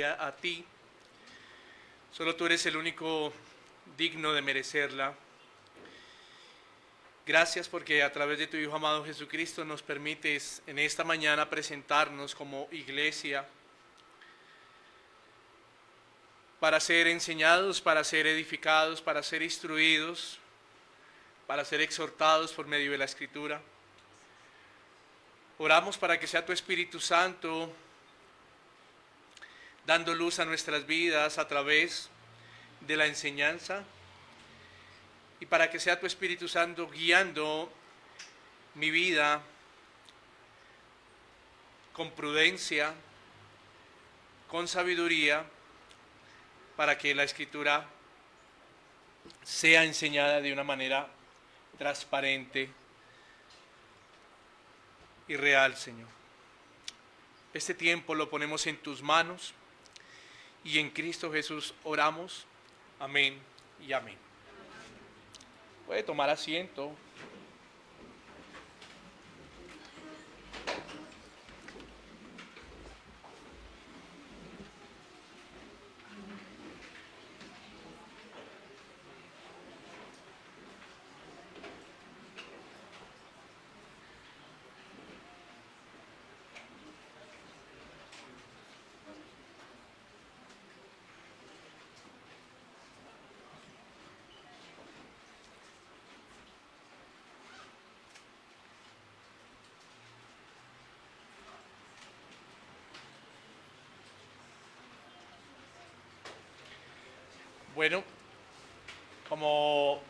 a ti. Solo tú eres el único digno de merecerla. Gracias porque a través de tu Hijo amado Jesucristo nos permites en esta mañana presentarnos como iglesia para ser enseñados, para ser edificados, para ser instruidos, para ser exhortados por medio de la Escritura. Oramos para que sea tu Espíritu Santo dando luz a nuestras vidas a través de la enseñanza y para que sea tu Espíritu Santo guiando mi vida con prudencia, con sabiduría, para que la Escritura sea enseñada de una manera transparente y real, Señor. Este tiempo lo ponemos en tus manos y en Cristo Jesús oramos. Amén y amén. Puede tomar asiento. Bueno, como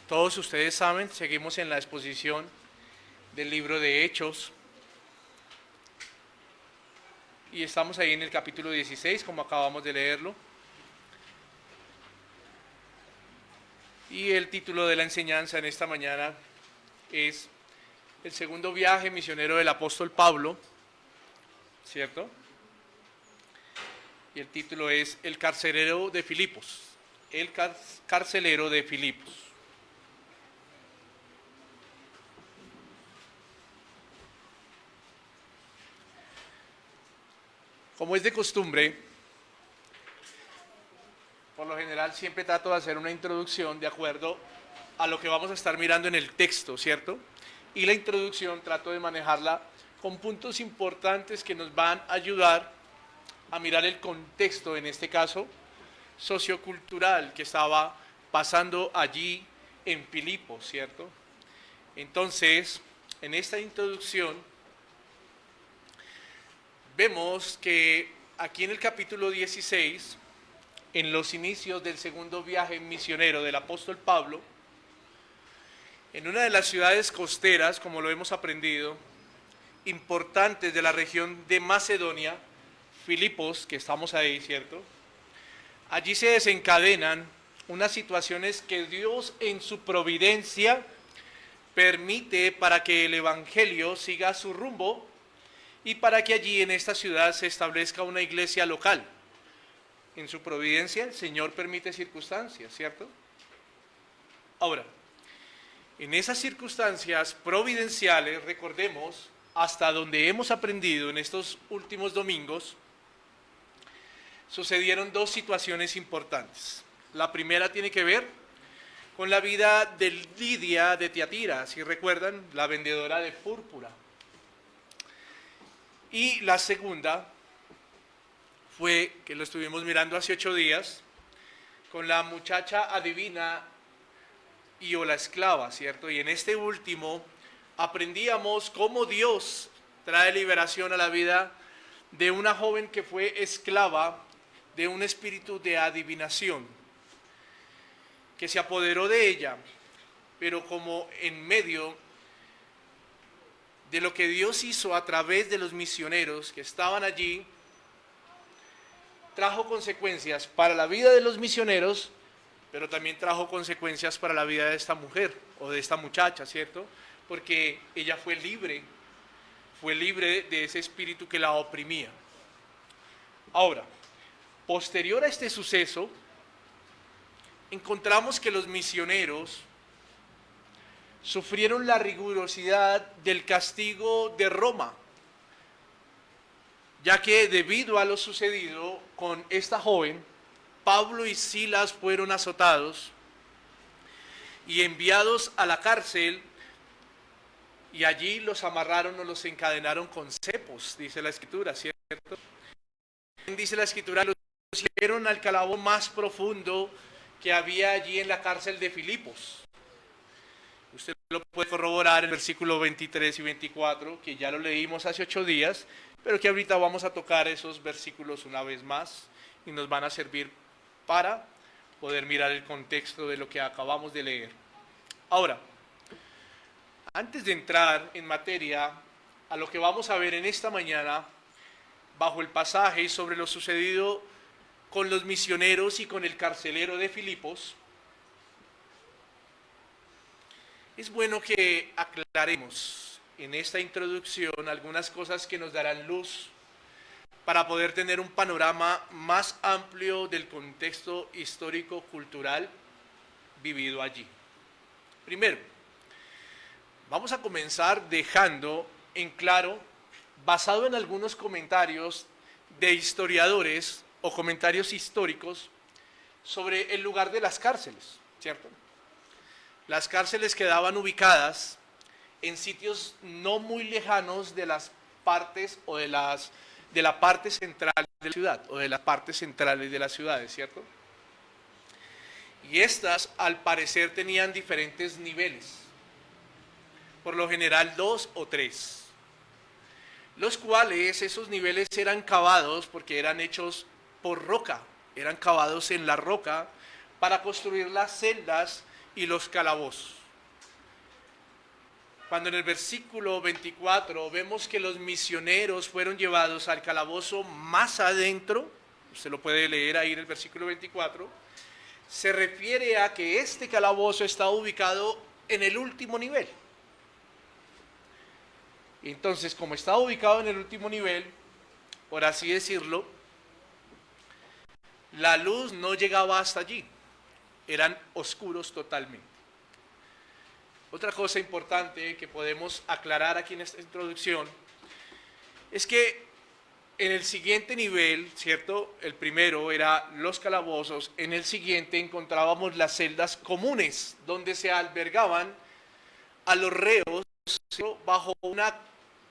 todos ustedes saben, seguimos en la exposición del libro de Hechos y estamos ahí en el capítulo 16, como acabamos de leerlo. Y el título de la enseñanza en esta mañana es el segundo viaje misionero del apóstol Pablo, ¿cierto? Y el título es El carcelero de Filipos. El carcelero de Filipos. Como es de costumbre, por lo general siempre trato de hacer una introducción de acuerdo a lo que vamos a estar mirando en el texto, ¿cierto? Y la introducción trato de manejarla con puntos importantes que nos van a ayudar a mirar el contexto, en este caso, sociocultural que estaba pasando allí en Filipos, ¿cierto? Entonces, en esta introducción, vemos que aquí en el capítulo 16, en los inicios del segundo viaje misionero del apóstol Pablo, en una de las ciudades costeras, como lo hemos aprendido, importantes de la región de Macedonia, Filipos, que estamos ahí, ¿cierto? Allí se desencadenan unas situaciones que Dios en su providencia permite para que el evangelio siga su rumbo y para que allí en esta ciudad se establezca una iglesia local. En su providencia el Señor permite circunstancias, ¿cierto? Ahora, en esas circunstancias providenciales, recordemos, hasta donde hemos aprendido en estos últimos domingos, sucedieron dos situaciones importantes. La primera tiene que ver con la vida de Lidia de Tiatira, si recuerdan, la vendedora de púrpura. Y la segunda fue, que lo estuvimos mirando hace 8 días, con la muchacha adivina y o la esclava, ¿cierto? Y en este último aprendíamos cómo Dios trae liberación a la vida de una joven que fue esclava de un espíritu de adivinación que se apoderó de ella, pero como en medio de lo que Dios hizo a través de los misioneros que estaban allí, trajo consecuencias para la vida de los misioneros, pero también trajo consecuencias para la vida de esta mujer o de esta muchacha, ¿cierto? Porque ella fue libre de ese espíritu que la oprimía. Ahora, posterior a este suceso, encontramos que los misioneros sufrieron la rigurosidad del castigo de Roma, ya que debido a lo sucedido con esta joven, Pablo y Silas fueron azotados y enviados a la cárcel, y allí los amarraron o los encadenaron con cepos, dice la Escritura, ¿cierto? Dice la Escritura, los llevaron al calabozo más profundo que había allí en la cárcel de Filipos. Usted lo puede corroborar en el versículo 23 y 24, que ya lo leímos hace 8 días, pero que ahorita vamos a tocar esos versículos una vez más y nos van a servir para poder mirar el contexto de lo que acabamos de leer. Ahora, antes de entrar en materia a lo que vamos a ver en esta mañana, bajo el pasaje sobre lo sucedido con los misioneros y con el carcelero de Filipos, es bueno que aclaremos en esta introducción algunas cosas que nos darán luz para poder tener un panorama más amplio del contexto histórico-cultural vivido allí. Primero, vamos a comenzar dejando en claro, basado en algunos comentarios de historiadores o comentarios históricos sobre el lugar de las cárceles, ¿cierto? Las cárceles quedaban ubicadas en sitios no muy lejanos de las partes o de la parte central de la ciudad o de las partes centrales de las ciudades, ¿cierto? Y estas, al parecer, tenían diferentes niveles, por lo general 2 o 3, los cuales esos niveles eran cavados porque eran hechos por roca, eran cavados en la roca para construir las celdas y los calabozos. Cuando en el versículo 24 vemos que los misioneros fueron llevados al calabozo más adentro, usted lo puede leer ahí en el versículo 24, se refiere a que este calabozo está ubicado en el último nivel. Entonces, como estaba ubicado en el último nivel, por así decirlo, la luz no llegaba hasta allí, eran oscuros totalmente. Otra cosa importante que podemos aclarar aquí en esta introducción es que en el siguiente nivel, ¿cierto? El primero era los calabozos, en el siguiente encontrábamos las celdas comunes, donde se albergaban a los reos, ¿cierto?, bajo una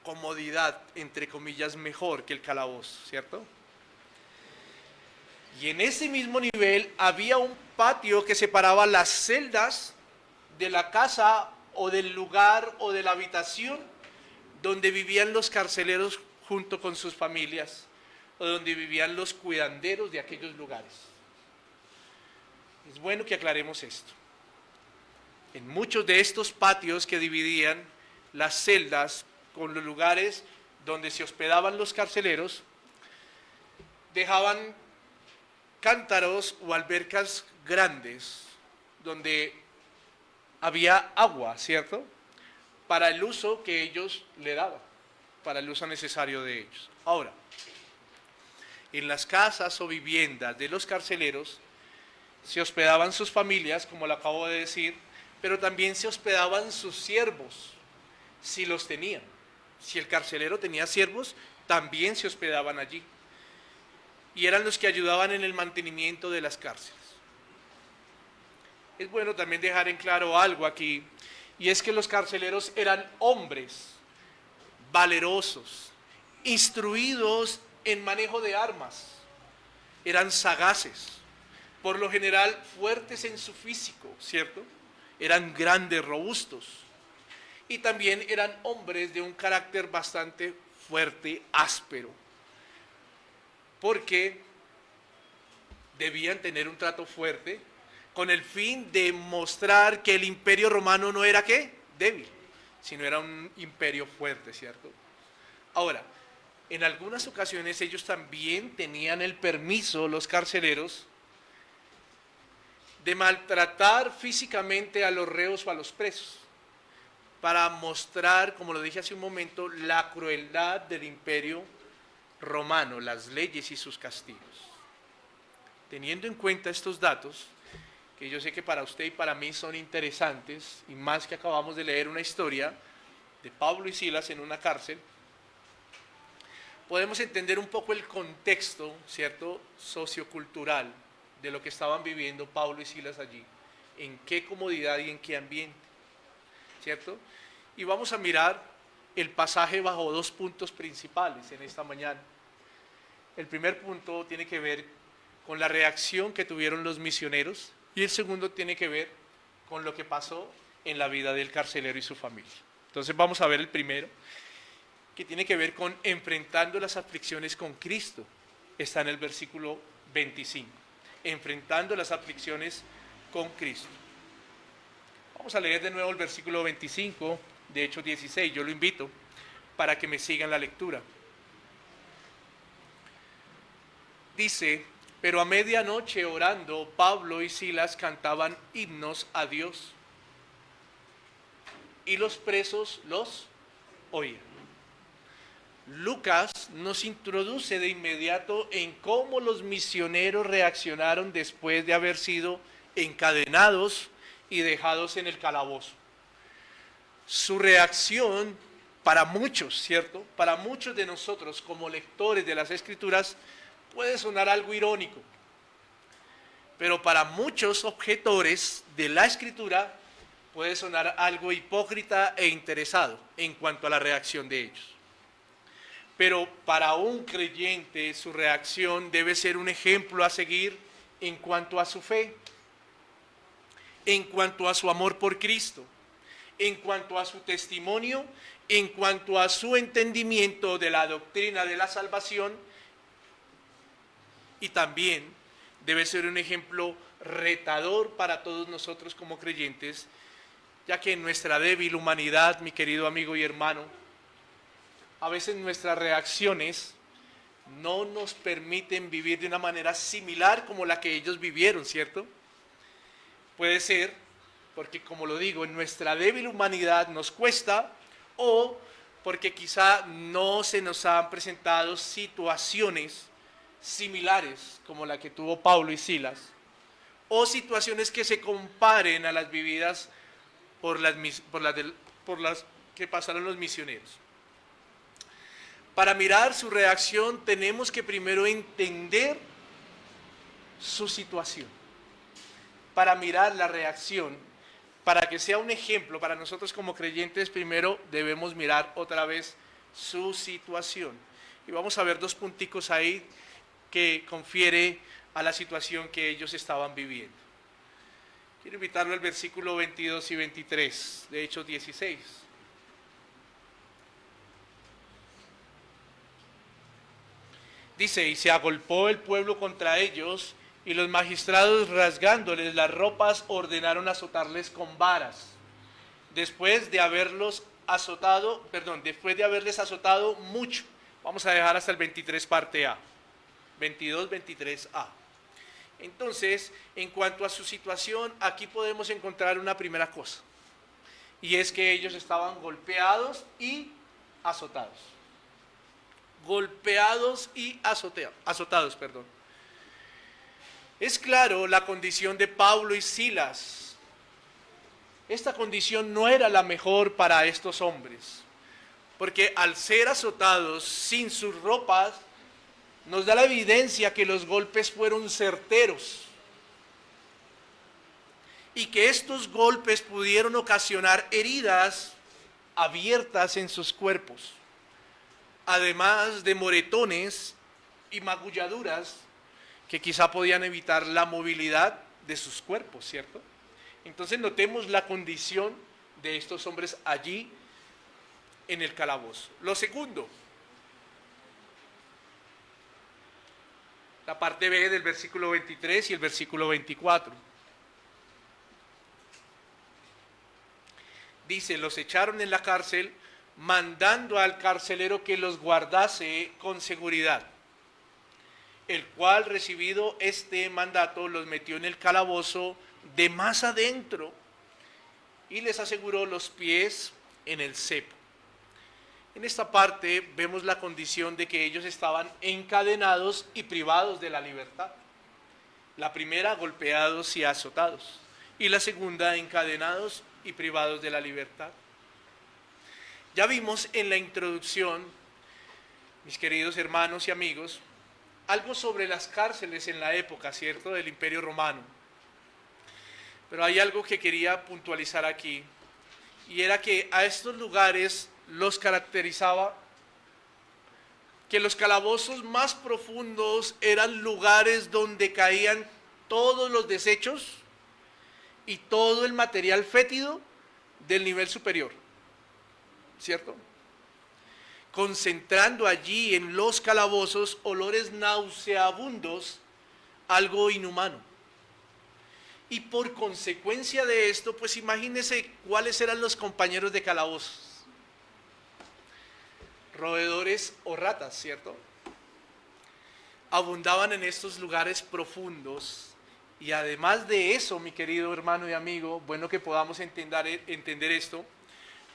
comodidad, entre comillas, mejor que el calabozo, ¿cierto? Y en ese mismo nivel había un patio que separaba las celdas de la casa o del lugar o de la habitación donde vivían los carceleros junto con sus familias, o donde vivían los cuidanderos de aquellos lugares. Es bueno que aclaremos esto. En muchos de estos patios que dividían las celdas con los lugares donde se hospedaban los carceleros, dejaban cántaros o albercas grandes donde había agua, ¿cierto?, para el uso que ellos le daban, para el uso necesario de ellos. Ahora, en las casas o viviendas de los carceleros se hospedaban sus familias, como lo acabo de decir, pero también se hospedaban sus siervos, si los tenían. Si el carcelero tenía siervos, también se hospedaban allí. Y eran los que ayudaban en el mantenimiento de las cárceles. Es bueno también dejar en claro algo aquí, y es que los carceleros eran hombres valerosos, instruidos en manejo de armas, eran sagaces, por lo general fuertes en su físico, ¿cierto? Eran grandes, robustos, y también eran hombres de un carácter bastante fuerte, áspero, porque debían tener un trato fuerte con el fin de mostrar que el imperio romano no era, ¿qué?, débil, sino era un imperio fuerte, ¿cierto? Ahora, en algunas ocasiones ellos también tenían el permiso, los carceleros, de maltratar físicamente a los reos o a los presos, para mostrar, como lo dije hace un momento, la crueldad del imperio romano, las leyes y sus castigos. Teniendo en cuenta estos datos, que yo sé que para usted y para mí son interesantes, y más que acabamos de leer una historia de Pablo y Silas en una cárcel, podemos entender un poco el contexto, ¿cierto?, sociocultural de lo que estaban viviendo Pablo y Silas allí, en qué comodidad y en qué ambiente, ¿cierto? Y vamos a mirar el pasaje bajo dos puntos principales en esta mañana. El primer punto tiene que ver con la reacción que tuvieron los misioneros y el segundo tiene que ver con lo que pasó en la vida del carcelero y su familia. Entonces vamos a ver el primero, que tiene que ver con enfrentando las aflicciones con Cristo. Está en el versículo 25. Enfrentando las aflicciones con Cristo. Vamos a leer de nuevo el versículo 25 de Hechos 16. Yo lo invito para que me sigan la lectura. Dice: pero a medianoche orando, Pablo y Silas cantaban himnos a Dios, y los presos los oían. Lucas nos introduce de inmediato en cómo los misioneros reaccionaron después de haber sido encadenados y dejados en el calabozo. Su reacción, para muchos, ¿cierto?, para muchos de nosotros como lectores de las Escrituras, puede sonar algo irónico, pero para muchos objetores de la Escritura puede sonar algo hipócrita e interesado en cuanto a la reacción de ellos. Pero para un creyente su reacción debe ser un ejemplo a seguir en cuanto a su fe, en cuanto a su amor por Cristo, en cuanto a su testimonio, en cuanto a su entendimiento de la doctrina de la salvación, y también debe ser un ejemplo retador para todos nosotros como creyentes, ya que en nuestra débil humanidad, mi querido amigo y hermano, a veces nuestras reacciones no nos permiten vivir de una manera similar como la que ellos vivieron, ¿cierto? Puede ser porque, como lo digo, en nuestra débil humanidad nos cuesta, o porque quizá no se nos han presentado situaciones similares como la que tuvo Pablo y Silas, o situaciones que se comparen a las vividas por las que pasaron los misioneros. Para mirar su reacción tenemos que primero entender su situación. Para mirar la reacción, para que sea un ejemplo para nosotros como creyentes, primero debemos mirar otra vez su situación. Y vamos a ver dos punticos ahí que confiere a la situación que ellos estaban viviendo. Quiero invitarlo al versículo 22 y 23 de Hechos 16. Dice: y se agolpó el pueblo contra ellos, y los magistrados, rasgándoles las ropas, ordenaron azotarles con varas. Después de haberles azotado mucho. Vamos a dejar hasta el 23 parte A. 22, 23a. Entonces, en cuanto a su situación, aquí podemos encontrar una primera cosa, y es que ellos estaban golpeados y azotados. Golpeados y azotados. Es claro la condición de Pablo y Silas. Esta condición no era la mejor para estos hombres, porque al ser azotados sin sus ropas, nos da la evidencia que los golpes fueron certeros y que estos golpes pudieron ocasionar heridas abiertas en sus cuerpos, además de moretones y magulladuras que quizá podían evitar la movilidad de sus cuerpos, ¿cierto? Entonces notemos la condición de estos hombres allí en el calabozo. Lo segundo, la parte B del versículo 23 y el versículo 24. Dice: los echaron en la cárcel, mandando al carcelero que los guardase con seguridad, el cual, recibido este mandato, los metió en el calabozo de más adentro y les aseguró los pies en el cepo. En esta parte vemos la condición de que ellos estaban encadenados y privados de la libertad. La primera, golpeados y azotados, y la segunda, encadenados y privados de la libertad. Ya vimos en la introducción mis queridos hermanos y amigos, algo sobre las cárceles en la época, ¿cierto?, del Imperio Romano. Pero hay algo que quería puntualizar aquí, y era que a estos lugares los caracterizaba que los calabozos más profundos eran lugares donde caían todos los desechos y todo el material fétido del nivel superior, ¿cierto? Concentrando allí en los calabozos olores nauseabundos, algo inhumano. Y por consecuencia de esto, pues imagínense cuáles eran los compañeros de calabozos. Roedores o ratas, ¿cierto? Abundaban en estos lugares profundos. Y además de eso, mi querido hermano y amigo, bueno que podamos entender esto,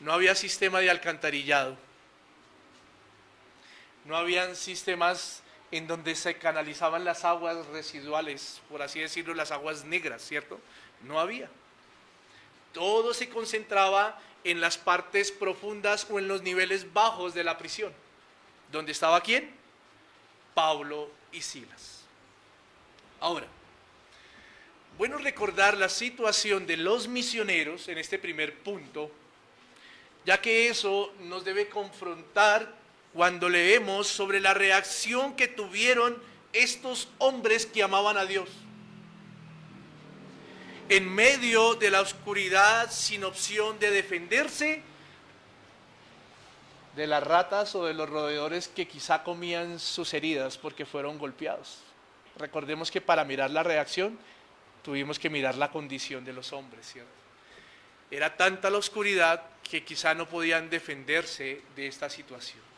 no había sistema de alcantarillado. No habían sistemas en donde se canalizaban las aguas residuales, por así decirlo, las aguas negras, ¿cierto? No había. Todo se concentraba en las partes profundas o en los niveles bajos de la prisión. ¿Dónde estaba quién? Pablo y Silas. Ahora, bueno recordar la situación de los misioneros en este primer punto, ya que eso nos debe confrontar cuando leemos sobre la reacción que tuvieron estos hombres que amaban a Dios. En medio de la oscuridad, sin opción de defenderse de las ratas o de los roedores que quizá comían sus heridas porque fueron golpeados. Recordemos que para mirar la reacción tuvimos que mirar la condición de los hombres, ¿cierto? Era tanta la oscuridad que quizá no podían defenderse de esta situación.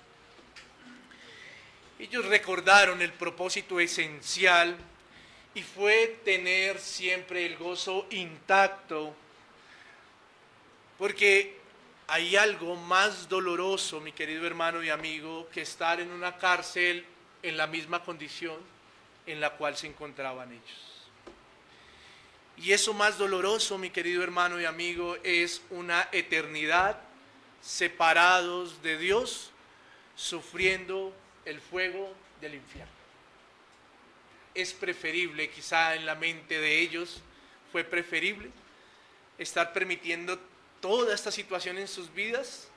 Ellos recordaron el propósito esencial y fue tener siempre el gozo intacto, porque hay algo más doloroso, mi querido hermano y amigo, que estar en una cárcel en la misma condición en la cual se encontraban ellos. Y eso más doloroso, mi querido hermano y amigo, es una eternidad separados de Dios, sufriendo el fuego del infierno. Es preferible, quizá en la mente de ellos, fue preferible estar permitiendo toda esta situación en sus vidas,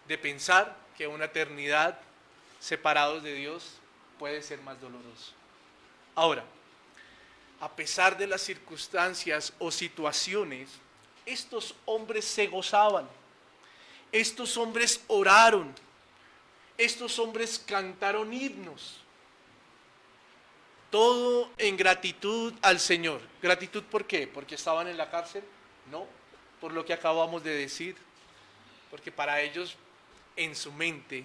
de pensar que una eternidad separados de Dios puede ser más doloroso. Ahora, a pesar de las circunstancias o situaciones, estos hombres se gozaban, estos hombres oraron, estos hombres cantaron himnos, todo en gratitud al Señor. ¿Gratitud por qué? ¿Porque estaban en la cárcel? No, por lo que acabamos de decir, porque para ellos en su mente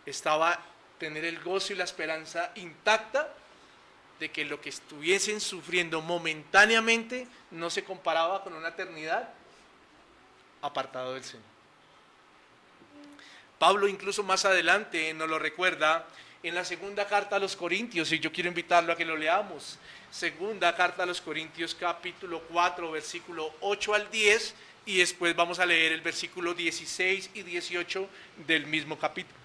estaba tener el gozo y la esperanza intacta de que lo que estuviesen sufriendo momentáneamente no se comparaba con una eternidad apartado del Señor. Pablo incluso más adelante nos lo recuerda en la segunda carta a los Corintios, y yo quiero invitarlo a que lo leamos. Segunda carta a los Corintios, capítulo 4, versículo 8 al 10, y después vamos a leer el versículo 16 y 18 del mismo capítulo.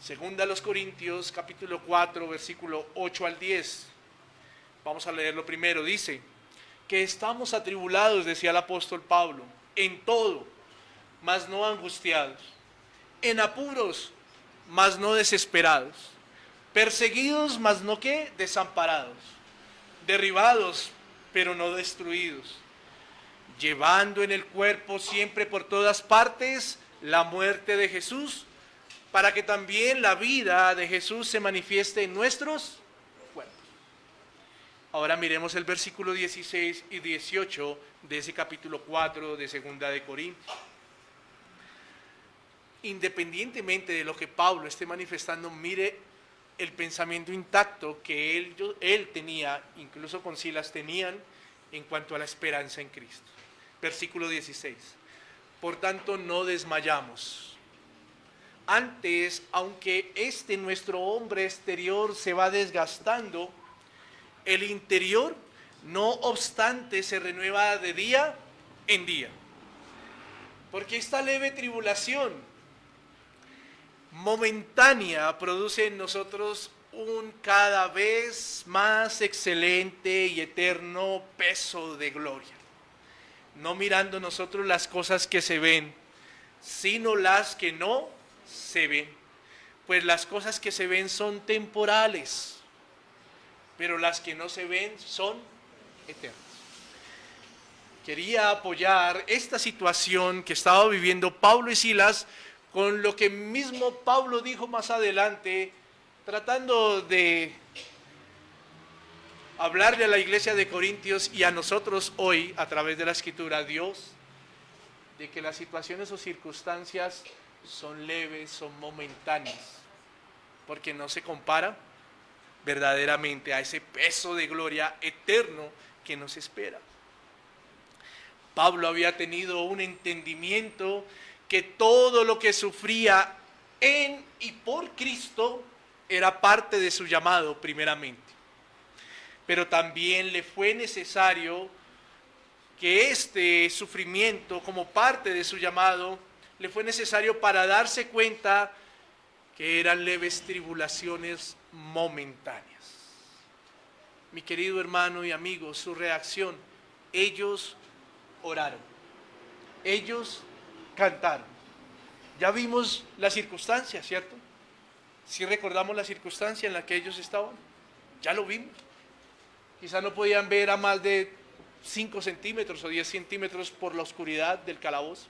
Segunda a los Corintios, capítulo 4, versículo 8 al 10. Vamos a leerlo primero. Dice que estamos atribulados, decía el apóstol Pablo, en todo, mas no angustiados, en apuros, mas no desesperados, perseguidos, mas no ¿qué? Desamparados, derribados, pero no destruidos, llevando en el cuerpo siempre por todas partes la muerte de Jesús, para que también la vida de Jesús se manifieste en nuestros cuerpos. Ahora miremos el versículo 16 y 18 de ese capítulo 4 de Segunda de Corintios. Independientemente de lo que Pablo esté manifestando, mire el pensamiento intacto que él tenía, incluso con Silas tenían, en cuanto a la esperanza en Cristo. Versículo 16. Por tanto, no desmayamos. Antes, aunque nuestro hombre exterior se va desgastando, el interior, no obstante, se renueva de día en día. Porque esta leve tribulación momentánea produce en nosotros un cada vez más excelente y eterno peso de gloria. No mirando nosotros las cosas que se ven, sino las que no se ven. Pues las cosas que se ven son temporales, pero las que no se ven son eternas. Quería apoyar esta situación que estaba viviendo Pablo y Silas con lo que mismo Pablo dijo más adelante, tratando de hablarle a la iglesia de Corintios y a nosotros hoy a través de la Escritura, a Dios, de que las situaciones o circunstancias son leves, son momentáneas, porque no se compara verdaderamente a ese peso de gloria eterno que nos espera. Pablo había tenido un entendimiento que todo lo que sufría en y por Cristo era parte de su llamado primeramente. Pero también le fue necesario que este sufrimiento, como parte de su llamado, le fue necesario para darse cuenta que eran leves tribulaciones momentáneas. Mi querido hermano y amigo, su reacción, ellos oraron, ellos cantaron. Ya vimos la circunstancia, ¿cierto? Si recordamos la circunstancia en la que ellos estaban, ya lo vimos. Quizá no podían ver a más de 5 centímetros o 10 centímetros por la oscuridad del calabozo.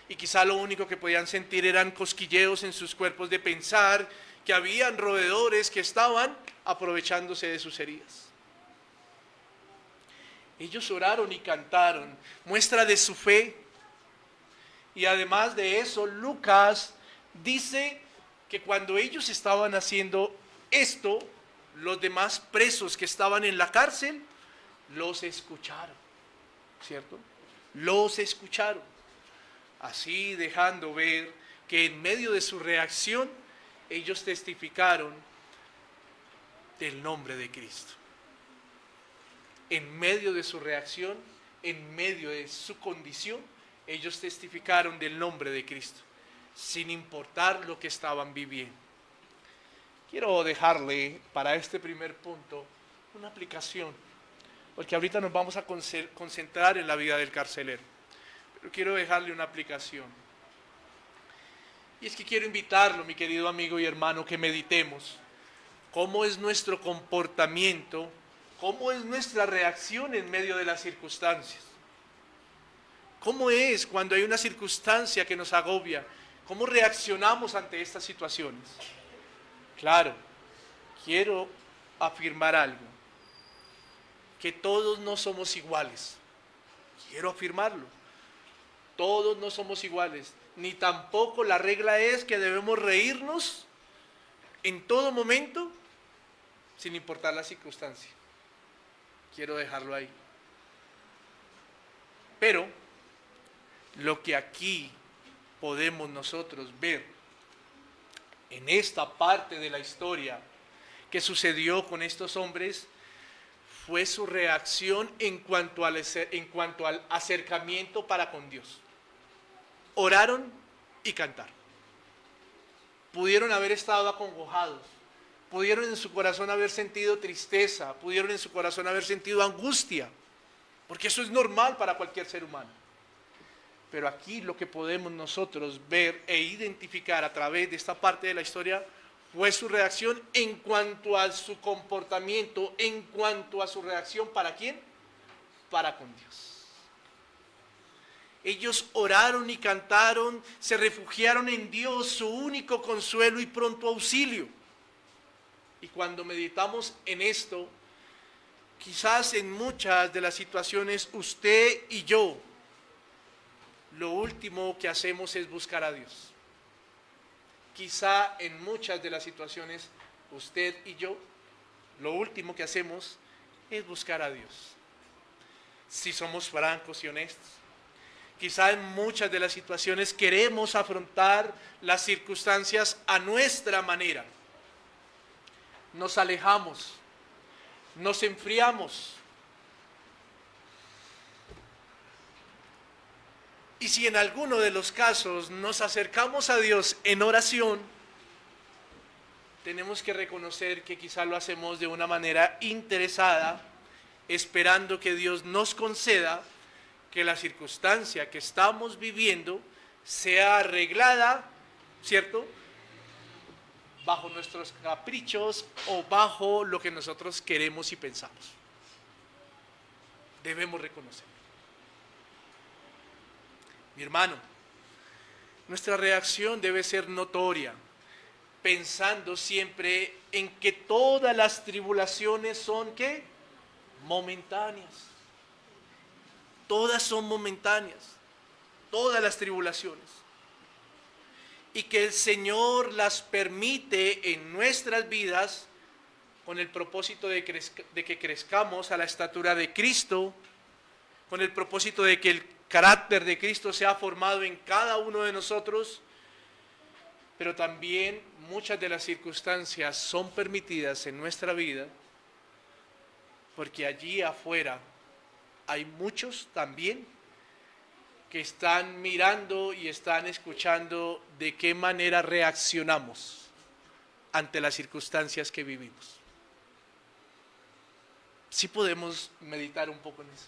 Y quizá lo único que podían sentir eran cosquilleos en sus cuerpos de pensar que habían roedores que estaban aprovechándose de sus heridas. Ellos oraron y cantaron, muestra de su fe. Y además de eso, Lucas dice que cuando ellos estaban haciendo esto, los demás presos que estaban en la cárcel los escucharon, ¿cierto? Los escucharon, así dejando ver que en medio de su reacción ellos testificaron del nombre de Cristo. En medio de su reacción, en medio de su condición, ellos testificaron del nombre de Cristo, sin importar lo que estaban viviendo. Quiero dejarle para este primer punto una aplicación, porque ahorita nos vamos a concentrar en la vida del carcelero, pero quiero dejarle una aplicación. Y es que quiero invitarlo, mi querido amigo y hermano, que meditemos cómo es nuestro comportamiento, cómo es nuestra reacción en medio de las circunstancias. ¿Cómo es cuando hay una circunstancia que nos agobia? ¿Cómo reaccionamos ante estas situaciones? Claro, quiero afirmar algo, que todos no somos iguales. Quiero afirmarlo. Todos no somos iguales, ni tampoco la regla es que debemos reírnos en todo momento, sin importar la circunstancia. Quiero dejarlo ahí. Pero lo que aquí podemos nosotros ver en esta parte de la historia que sucedió con estos hombres fue su reacción en cuanto al acercamiento para con Dios. Oraron y cantaron. Pudieron haber estado acongojados, pudieron en su corazón haber sentido tristeza, pudieron en su corazón haber sentido angustia, porque eso es normal para cualquier ser humano. Pero aquí lo que podemos nosotros ver e identificar a través de esta parte de la historia fue su reacción en cuanto a su comportamiento, en cuanto a su reacción, ¿para quién? Para con Dios. Ellos oraron y cantaron, se refugiaron en Dios, su único consuelo y pronto auxilio. Y cuando meditamos en esto, quizás en muchas de las situaciones usted y yo, lo último que hacemos es buscar a Dios. Quizá en muchas de las situaciones usted y yo, lo último que hacemos es buscar a Dios. Si somos francos y honestos. Quizá en muchas de las situaciones queremos afrontar las circunstancias a nuestra manera. Nos alejamos, nos enfriamos. Y Y si en alguno de los casos nos acercamos a Dios en oración, tenemos que reconocer que quizá lo hacemos de una manera interesada, esperando que Dios nos conceda que la circunstancia que estamos viviendo sea arreglada, ¿cierto?, bajo nuestros caprichos o bajo lo que nosotros queremos y pensamos. Debemos reconocer. Mi hermano, nuestra reacción debe ser notoria, pensando siempre en que todas las tribulaciones son, ¿qué?, momentáneas. Todas son momentáneas, todas las tribulaciones. Y que el Señor las permite en nuestras vidas con el propósito de que crezcamos a la estatura de Cristo, con el propósito de que el carácter de Cristo sea formado en cada uno de nosotros, pero también muchas de las circunstancias son permitidas en nuestra vida porque allí afuera hay muchos también que están mirando y están escuchando de qué manera reaccionamos ante las circunstancias que vivimos. Sí podemos meditar un poco en eso.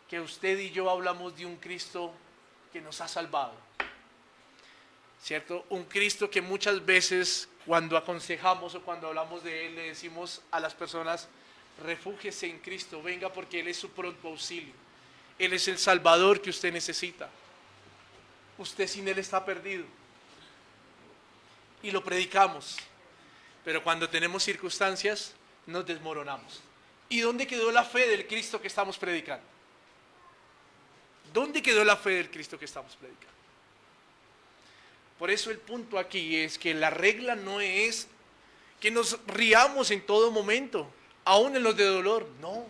Que usted y yo hablamos de un Cristo que nos ha salvado, ¿cierto? Un Cristo que muchas veces cuando aconsejamos o cuando hablamos de Él le decimos a las personas: refúgiese en Cristo, venga porque Él es su pronto auxilio. Él es el Salvador que usted necesita. Usted sin Él está perdido. Y lo predicamos. Pero cuando tenemos circunstancias, nos desmoronamos. ¿Y dónde quedó la fe del Cristo que estamos predicando? ¿Dónde quedó la fe del Cristo que estamos predicando? Por eso el punto aquí es que la regla no es que nos riamos en todo momento, aún en los de dolor. No,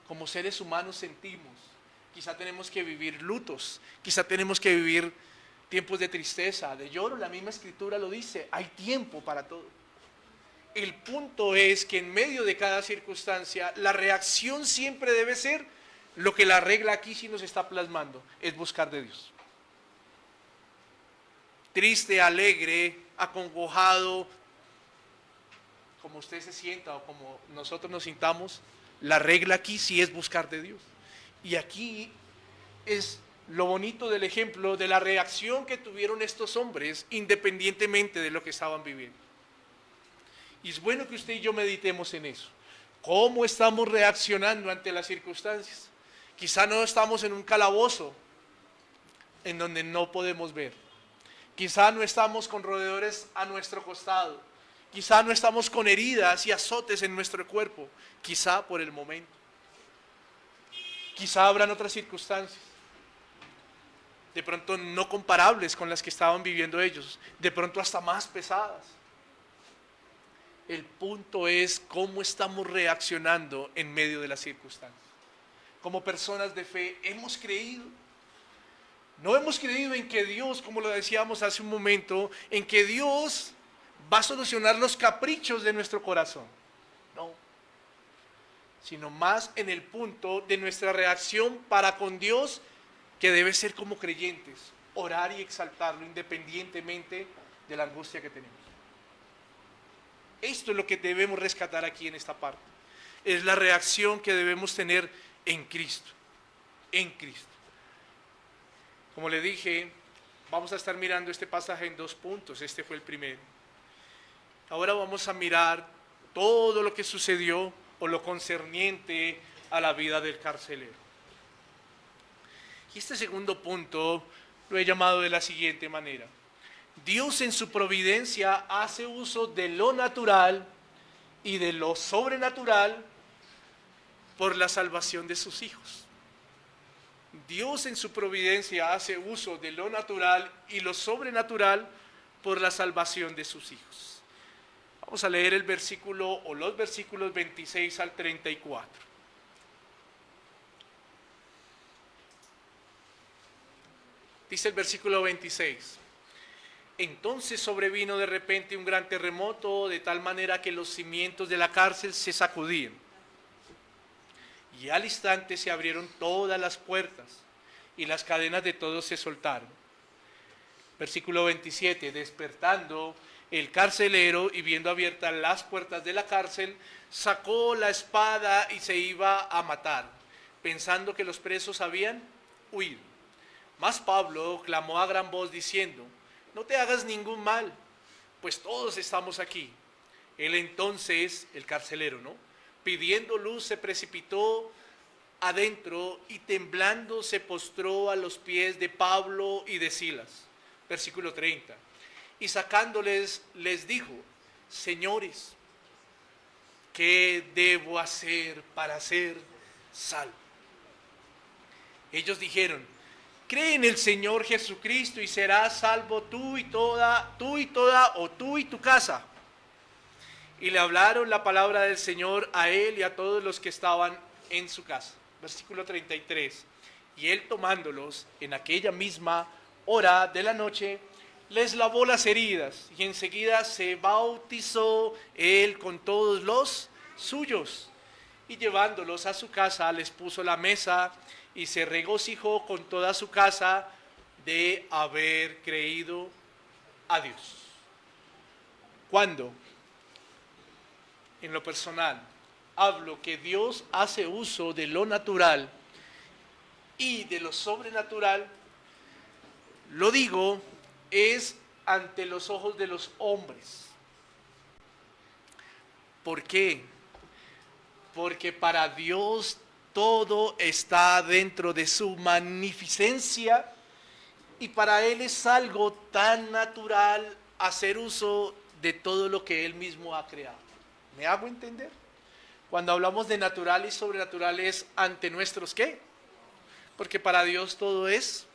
como seres humanos sentimos. Quizá tenemos que vivir lutos, quizá tenemos que vivir tiempos de tristeza, de lloro. La misma Escritura lo dice, hay tiempo para todo. El punto es que en medio de cada circunstancia, la reacción siempre debe ser lo que la regla aquí sí nos está plasmando, es buscar de Dios. Triste, alegre, acongojado, como usted se sienta o como nosotros nos sintamos, la regla aquí sí es buscar de Dios. Y aquí es lo bonito del ejemplo de la reacción que tuvieron estos hombres independientemente de lo que estaban viviendo. Y es bueno que usted y yo meditemos en eso. ¿Cómo estamos reaccionando ante las circunstancias? Quizá no estamos en un calabozo en donde no podemos ver. Quizá no estamos con roedores a nuestro costado. Quizá no estamos con heridas y azotes en nuestro cuerpo. Quizá por el momento. Quizá habrán otras circunstancias, de pronto no comparables con las que estaban viviendo ellos, de pronto hasta más pesadas. El punto es cómo estamos reaccionando en medio de las circunstancias. Como personas de fe, ¿hemos creído? No hemos creído en que Dios, como lo decíamos hace un momento, en que Dios va a solucionar los caprichos de nuestro corazón. No. Sino más en el punto de nuestra reacción para con Dios, que debe ser como creyentes, orar y exaltarlo independientemente de la angustia que tenemos. Esto es lo que debemos rescatar aquí en esta parte. Es la reacción que debemos tener en Cristo. En Cristo. Como le dije, vamos a estar mirando este pasaje en 2 puntos. Este fue el primero. Ahora vamos a mirar todo lo que sucedió o lo concerniente a la vida del carcelero. Y este segundo punto lo he llamado de la siguiente manera: Dios en su providencia hace uso de lo natural y de lo sobrenatural por la salvación de sus hijos. Dios en su providencia hace uso de lo natural y lo sobrenatural por la salvación de sus hijos. Vamos a leer el versículo o los versículos 26 al 34. Dice el versículo 26. Entonces sobrevino de repente un gran terremoto, de tal manera que los cimientos de la cárcel se sacudían. Y al instante se abrieron todas las puertas, y las cadenas de todos se soltaron. Versículo 27, despertando el carcelero y viendo abiertas las puertas de la cárcel, sacó la espada y se iba a matar, pensando que los presos habían huido. Mas Pablo clamó a gran voz diciendo: no te hagas ningún mal, pues todos estamos aquí. Él entonces, el carcelero, pidiendo luz, se precipitó adentro y temblando se postró a los pies de Pablo y de Silas. Versículo 30. Y sacándoles les dijo: señores, ¿qué debo hacer para ser salvo? Ellos dijeron: cree en el Señor Jesucristo y serás salvo tú y tu casa. Y le hablaron la palabra del Señor a él y a todos los que estaban en su casa. Versículo 33. Y él, tomándolos en aquella misma hora de la noche, les lavó las heridas y enseguida se bautizó él con todos los suyos. Y llevándolos a su casa les puso la mesa y se regocijó con toda su casa de haber creído a Dios. Cuando, en lo personal, hablo que Dios hace uso de lo natural y de lo sobrenatural, lo digo es ante los ojos de los hombres. ¿Por qué? Porque para Dios todo está dentro de su magnificencia y para Él es algo tan natural hacer uso de todo lo que Él mismo ha creado. ¿Me hago entender? Cuando hablamos de natural y sobrenatural es ante nuestros ¿qué? Porque para Dios todo es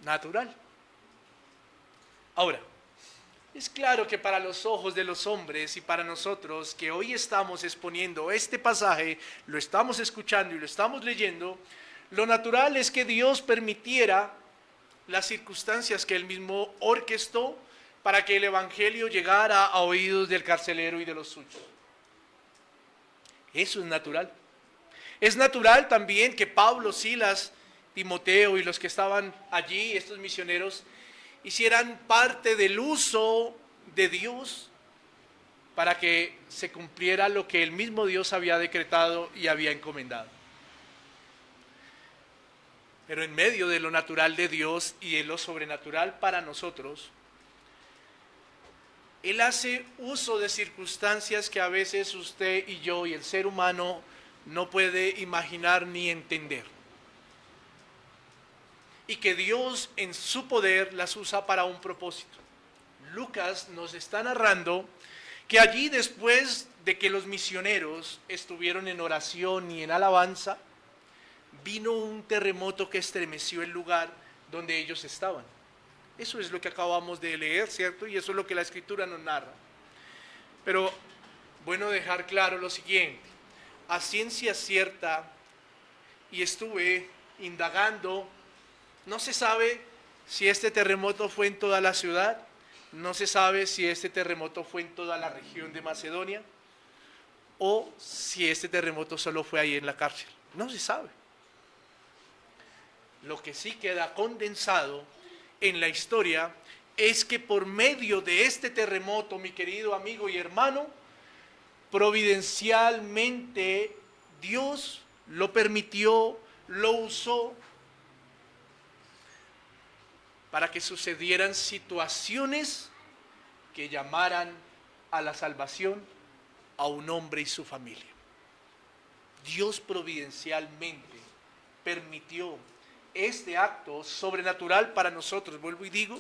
natural. Ahora, es claro que para los ojos de los hombres y para nosotros que hoy estamos exponiendo este pasaje, lo estamos escuchando y lo estamos leyendo, lo natural es que Dios permitiera las circunstancias que Él mismo orquestó para que el Evangelio llegara a oídos del carcelero y de los suyos. Eso es natural. Es natural también que Pablo, Silas, Timoteo y los que estaban allí, estos misioneros, hicieran parte del uso de Dios para que se cumpliera lo que el mismo Dios había decretado y había encomendado. Pero en medio de lo natural de Dios y de lo sobrenatural para nosotros, Él hace uso de circunstancias que a veces usted y yo y el ser humano no puede imaginar ni entender. Y que Dios en su poder las usa para un propósito. Lucas nos está narrando que allí, después de que los misioneros estuvieron en oración y en alabanza, vino un terremoto que estremeció el lugar donde ellos estaban. Eso es lo que acabamos de leer, ¿cierto? Y eso es lo que la Escritura nos narra. Pero bueno dejar claro lo siguiente: a ciencia cierta, y estuve indagando, no se sabe si este terremoto fue en toda la ciudad, no se sabe si este terremoto fue en toda la región de Macedonia, o si este terremoto solo fue ahí en la cárcel. No se sabe. Lo que sí queda condensado en la historia es que por medio de este terremoto, mi querido amigo y hermano, providencialmente Dios lo permitió, lo usó para que sucedieran situaciones que llamaran a la salvación a un hombre y su familia. Dios providencialmente permitió este acto sobrenatural para nosotros, vuelvo y digo,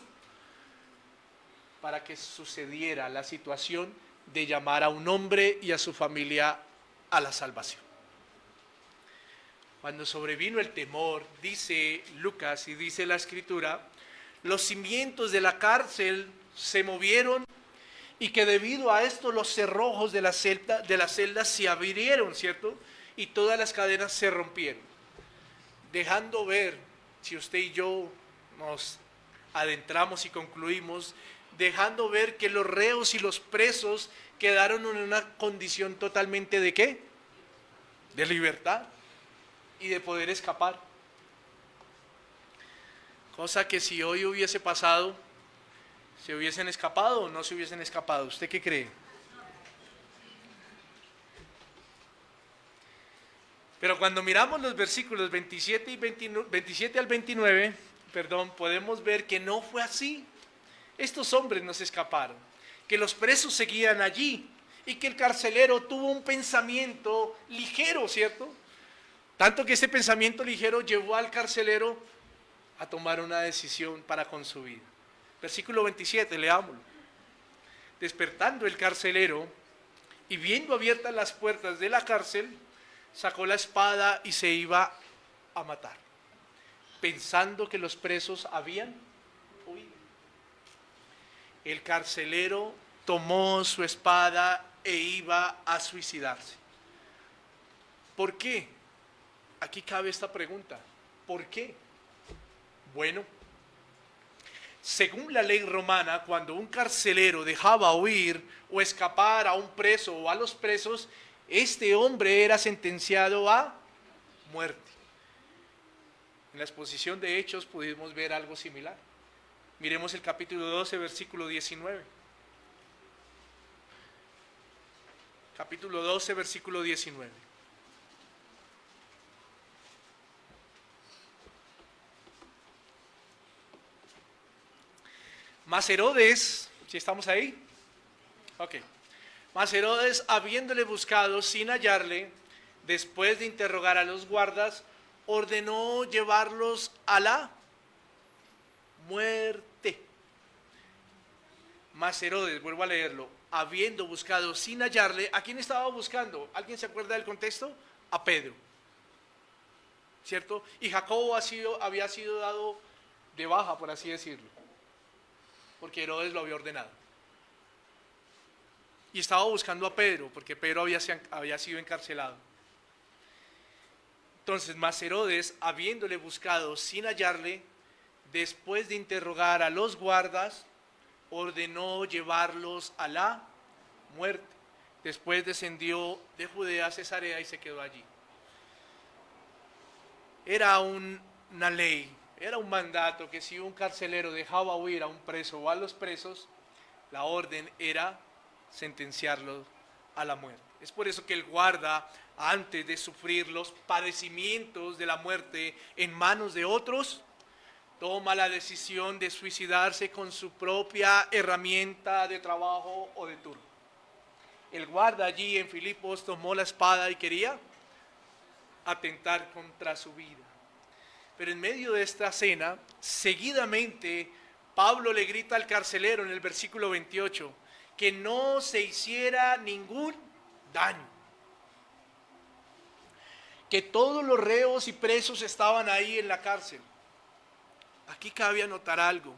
para que sucediera la situación de llamar a un hombre y a su familia a la salvación. Cuando sobrevino el temor, dice Lucas y dice la Escritura, los cimientos de la cárcel se movieron y que debido a esto los cerrojos de la celda se abrieron, ¿cierto? Y todas las cadenas se rompieron, dejando ver, si usted y yo nos adentramos y concluimos, dejando ver que los reos y los presos quedaron en una condición totalmente ¿de qué? De libertad y de poder escapar. Cosa que si hoy hubiese pasado, ¿se hubiesen escapado o no se hubiesen escapado? ¿Usted qué cree? Pero cuando miramos los versículos 27 y 27 al 29, podemos ver que no fue así. Estos hombres no se escaparon, que los presos seguían allí y que el carcelero tuvo un pensamiento ligero, ¿cierto? Tanto que ese pensamiento ligero llevó al carcelero a tomar una decisión para con su vida. Versículo 27, leámoslo. Despertando el carcelero y viendo abiertas las puertas de la cárcel, sacó la espada y se iba a matar, pensando que los presos habían huido. El carcelero tomó su espada e iba a suicidarse. ¿Por qué? Aquí cabe esta pregunta. ¿Por qué? Bueno, según la ley romana, cuando un carcelero dejaba huir o escapar a un preso o a los presos, este hombre era sentenciado a muerte. En la exposición de Hechos pudimos ver algo similar. Miremos el capítulo 12, versículo 19. Capítulo 12, versículo 19. Mas Herodes, ¿sí estamos ahí? Ok. Mas Herodes, habiéndole buscado sin hallarle, después de interrogar a los guardas, ordenó llevarlos a la muerte. Mas Herodes, vuelvo a leerlo, habiendo buscado sin hallarle, ¿a quién estaba buscando? ¿Alguien se acuerda del contexto? A Pedro, ¿cierto? Y Jacobo había sido dado de baja, por así decirlo, porque Herodes lo había ordenado. Y estaba buscando a Pedro, porque Pedro había sido encarcelado. Entonces, mas Herodes, habiéndole buscado sin hallarle, después de interrogar a los guardas, ordenó llevarlos a la muerte. Después descendió de Judea a Cesarea y se quedó allí. Era una ley, era un mandato que si un carcelero dejaba huir a un preso o a los presos, la orden era sentenciarlo a la muerte. Es por eso que el guarda, antes de sufrir los padecimientos de la muerte en manos de otros, toma la decisión de suicidarse con su propia herramienta de trabajo o de turno. El guarda allí en Filipos tomó la espada y quería atentar contra su vida. Pero en medio de esta escena, seguidamente Pablo le grita al carcelero en el versículo 28 que no se hiciera ningún daño, que todos los reos y presos estaban ahí en la cárcel. Aquí cabe anotar algo,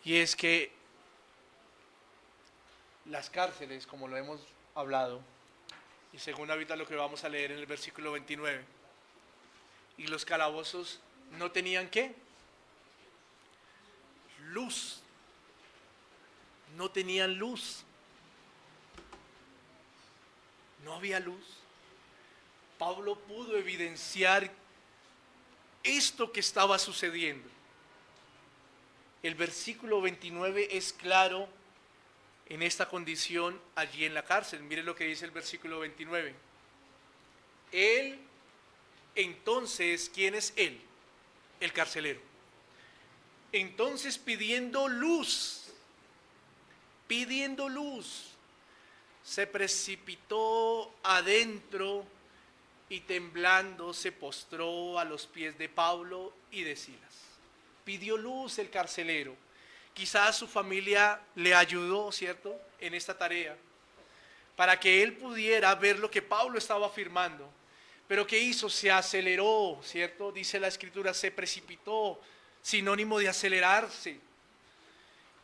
y es que las cárceles, como lo hemos hablado, y según ahorita lo que vamos a leer en el versículo 29, y los calabozos no tenían ¿qué? Luz. No tenían luz. No había luz. Pablo pudo evidenciar esto que estaba sucediendo. El versículo 29 es claro en esta condición allí en la cárcel. Mire lo que dice el versículo 29. Él, entonces, ¿quién es él? El carcelero. Entonces pidiendo luz, se precipitó adentro y temblando se postró a los pies de Pablo y de Silas. Pidió luz el carcelero. Quizás su familia le ayudó, ¿cierto?, en esta tarea, para que él pudiera ver lo que Pablo estaba afirmando. Pero ¿qué hizo? Se aceleró, ¿cierto? Dice la Escritura, se precipitó, sinónimo de acelerarse,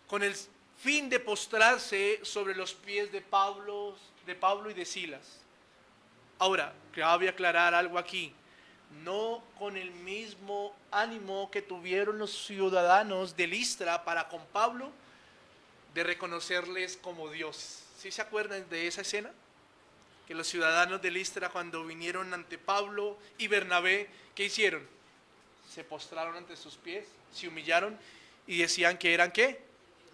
con el fin de postrarse sobre los pies de Pablo y de Silas. Ahora, cabe aclarar algo aquí. No con el mismo ánimo que tuvieron los ciudadanos de Listra para con Pablo de reconocerles como Dios. ¿Sí se acuerdan de esa escena? que los ciudadanos de Listra, cuando vinieron ante Pablo y Bernabé, ¿qué hicieron? Se postraron ante sus pies, se humillaron y decían que eran ¿qué?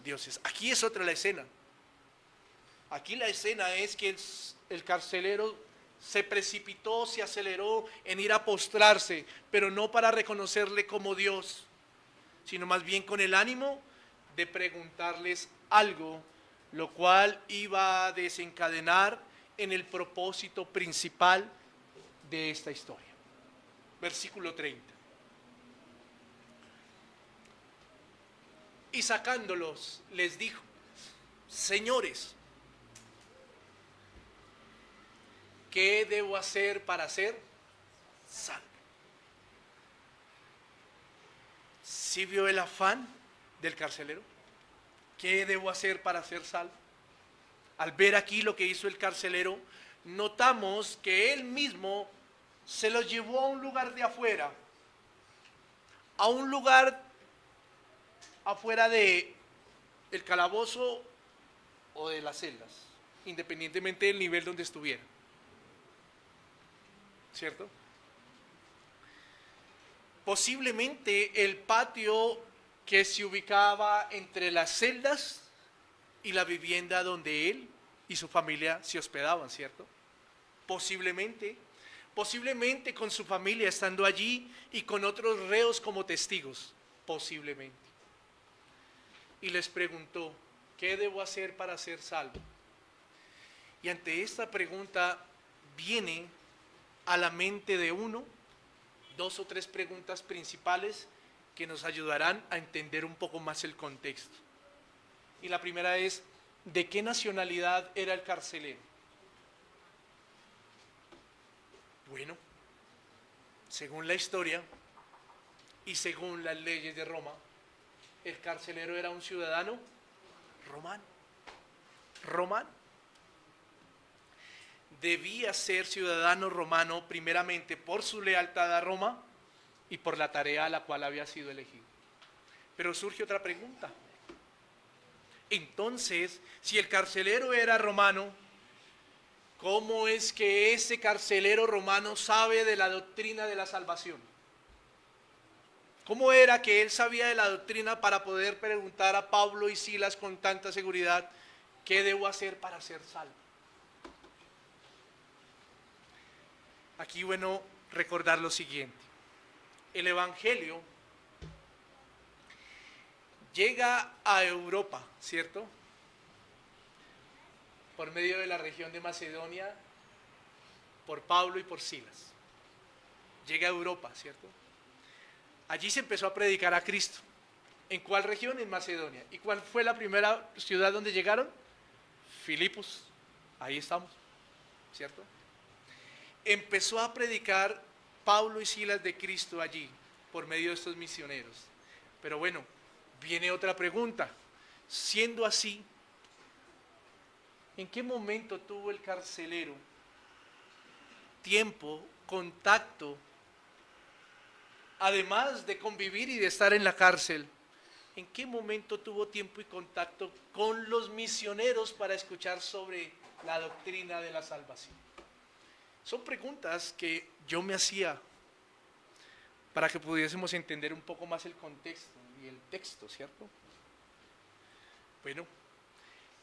Dioses. Aquí es otra la escena. Aquí la escena es que el carcelero se precipitó, se aceleró en ir a postrarse, pero no para reconocerle como Dios, sino más bien con el ánimo de preguntarles algo, lo cual iba a desencadenar en el propósito principal de esta historia. Versículo 30. Y sacándolos, les dijo: señores, ¿qué debo hacer para ser salvo? ¿Sí vio el afán del carcelero? ¿Qué debo hacer para ser salvo? Al ver aquí lo que hizo el carcelero, notamos que él mismo se los llevó a un lugar de afuera, a un lugar afuera de el calabozo o de las celdas, independientemente del nivel donde estuviera. ¿Cierto? Posiblemente el patio que se ubicaba entre las celdas y la vivienda donde él y su familia se hospedaban, ¿cierto? Posiblemente con su familia estando allí y con otros reos como testigos, posiblemente. Y les preguntó: ¿qué debo hacer para ser salvo? Y ante esta pregunta viene a la mente de uno 2 o 3 preguntas principales que nos ayudarán a entender un poco más el contexto. Y la primera es: ¿de qué nacionalidad era el carcelero? Bueno, según la historia y según las leyes de Roma, el carcelero era un ciudadano romano. Debía ser ciudadano romano primeramente por su lealtad a Roma y por la tarea a la cual había sido elegido. Pero surge otra pregunta. Entonces, si el carcelero era romano, ¿cómo es que ese carcelero romano sabe de la doctrina de la salvación? ¿Cómo era que él sabía de la doctrina para poder preguntar a Pablo y Silas con tanta seguridad: ¿qué debo hacer para ser salvo? Aquí, bueno, recordar lo siguiente. El Evangelio llega a Europa, ¿cierto? Por medio de la región de Macedonia, por Pablo y por Silas. Llega a Europa, ¿cierto? Allí se empezó a predicar a Cristo. ¿En cuál región? En Macedonia. ¿Y cuál fue la primera ciudad donde llegaron? Filipos. Ahí estamos, ¿cierto? Empezó a predicar Pablo y Silas de Cristo allí, por medio de estos misioneros. Pero bueno, viene otra pregunta. Siendo así, ¿en qué momento tuvo el carcelero tiempo, contacto, además de convivir y de estar en la cárcel? ¿En qué momento tuvo tiempo y contacto con los misioneros para escuchar sobre la doctrina de la salvación? Son preguntas que yo me hacía para que pudiésemos entender un poco más el contexto y el texto, ¿cierto? Bueno,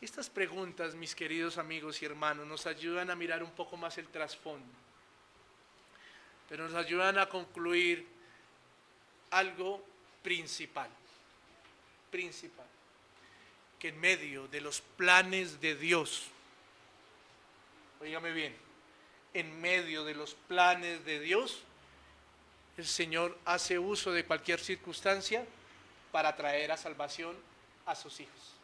estas preguntas, mis queridos amigos y hermanos, nos ayudan a mirar un poco más el trasfondo, pero nos ayudan a concluir algo principal, que en medio de los planes de Dios, óigame bien, en medio de los planes de Dios, el Señor hace uso de cualquier circunstancia para traer a salvación a sus hijos.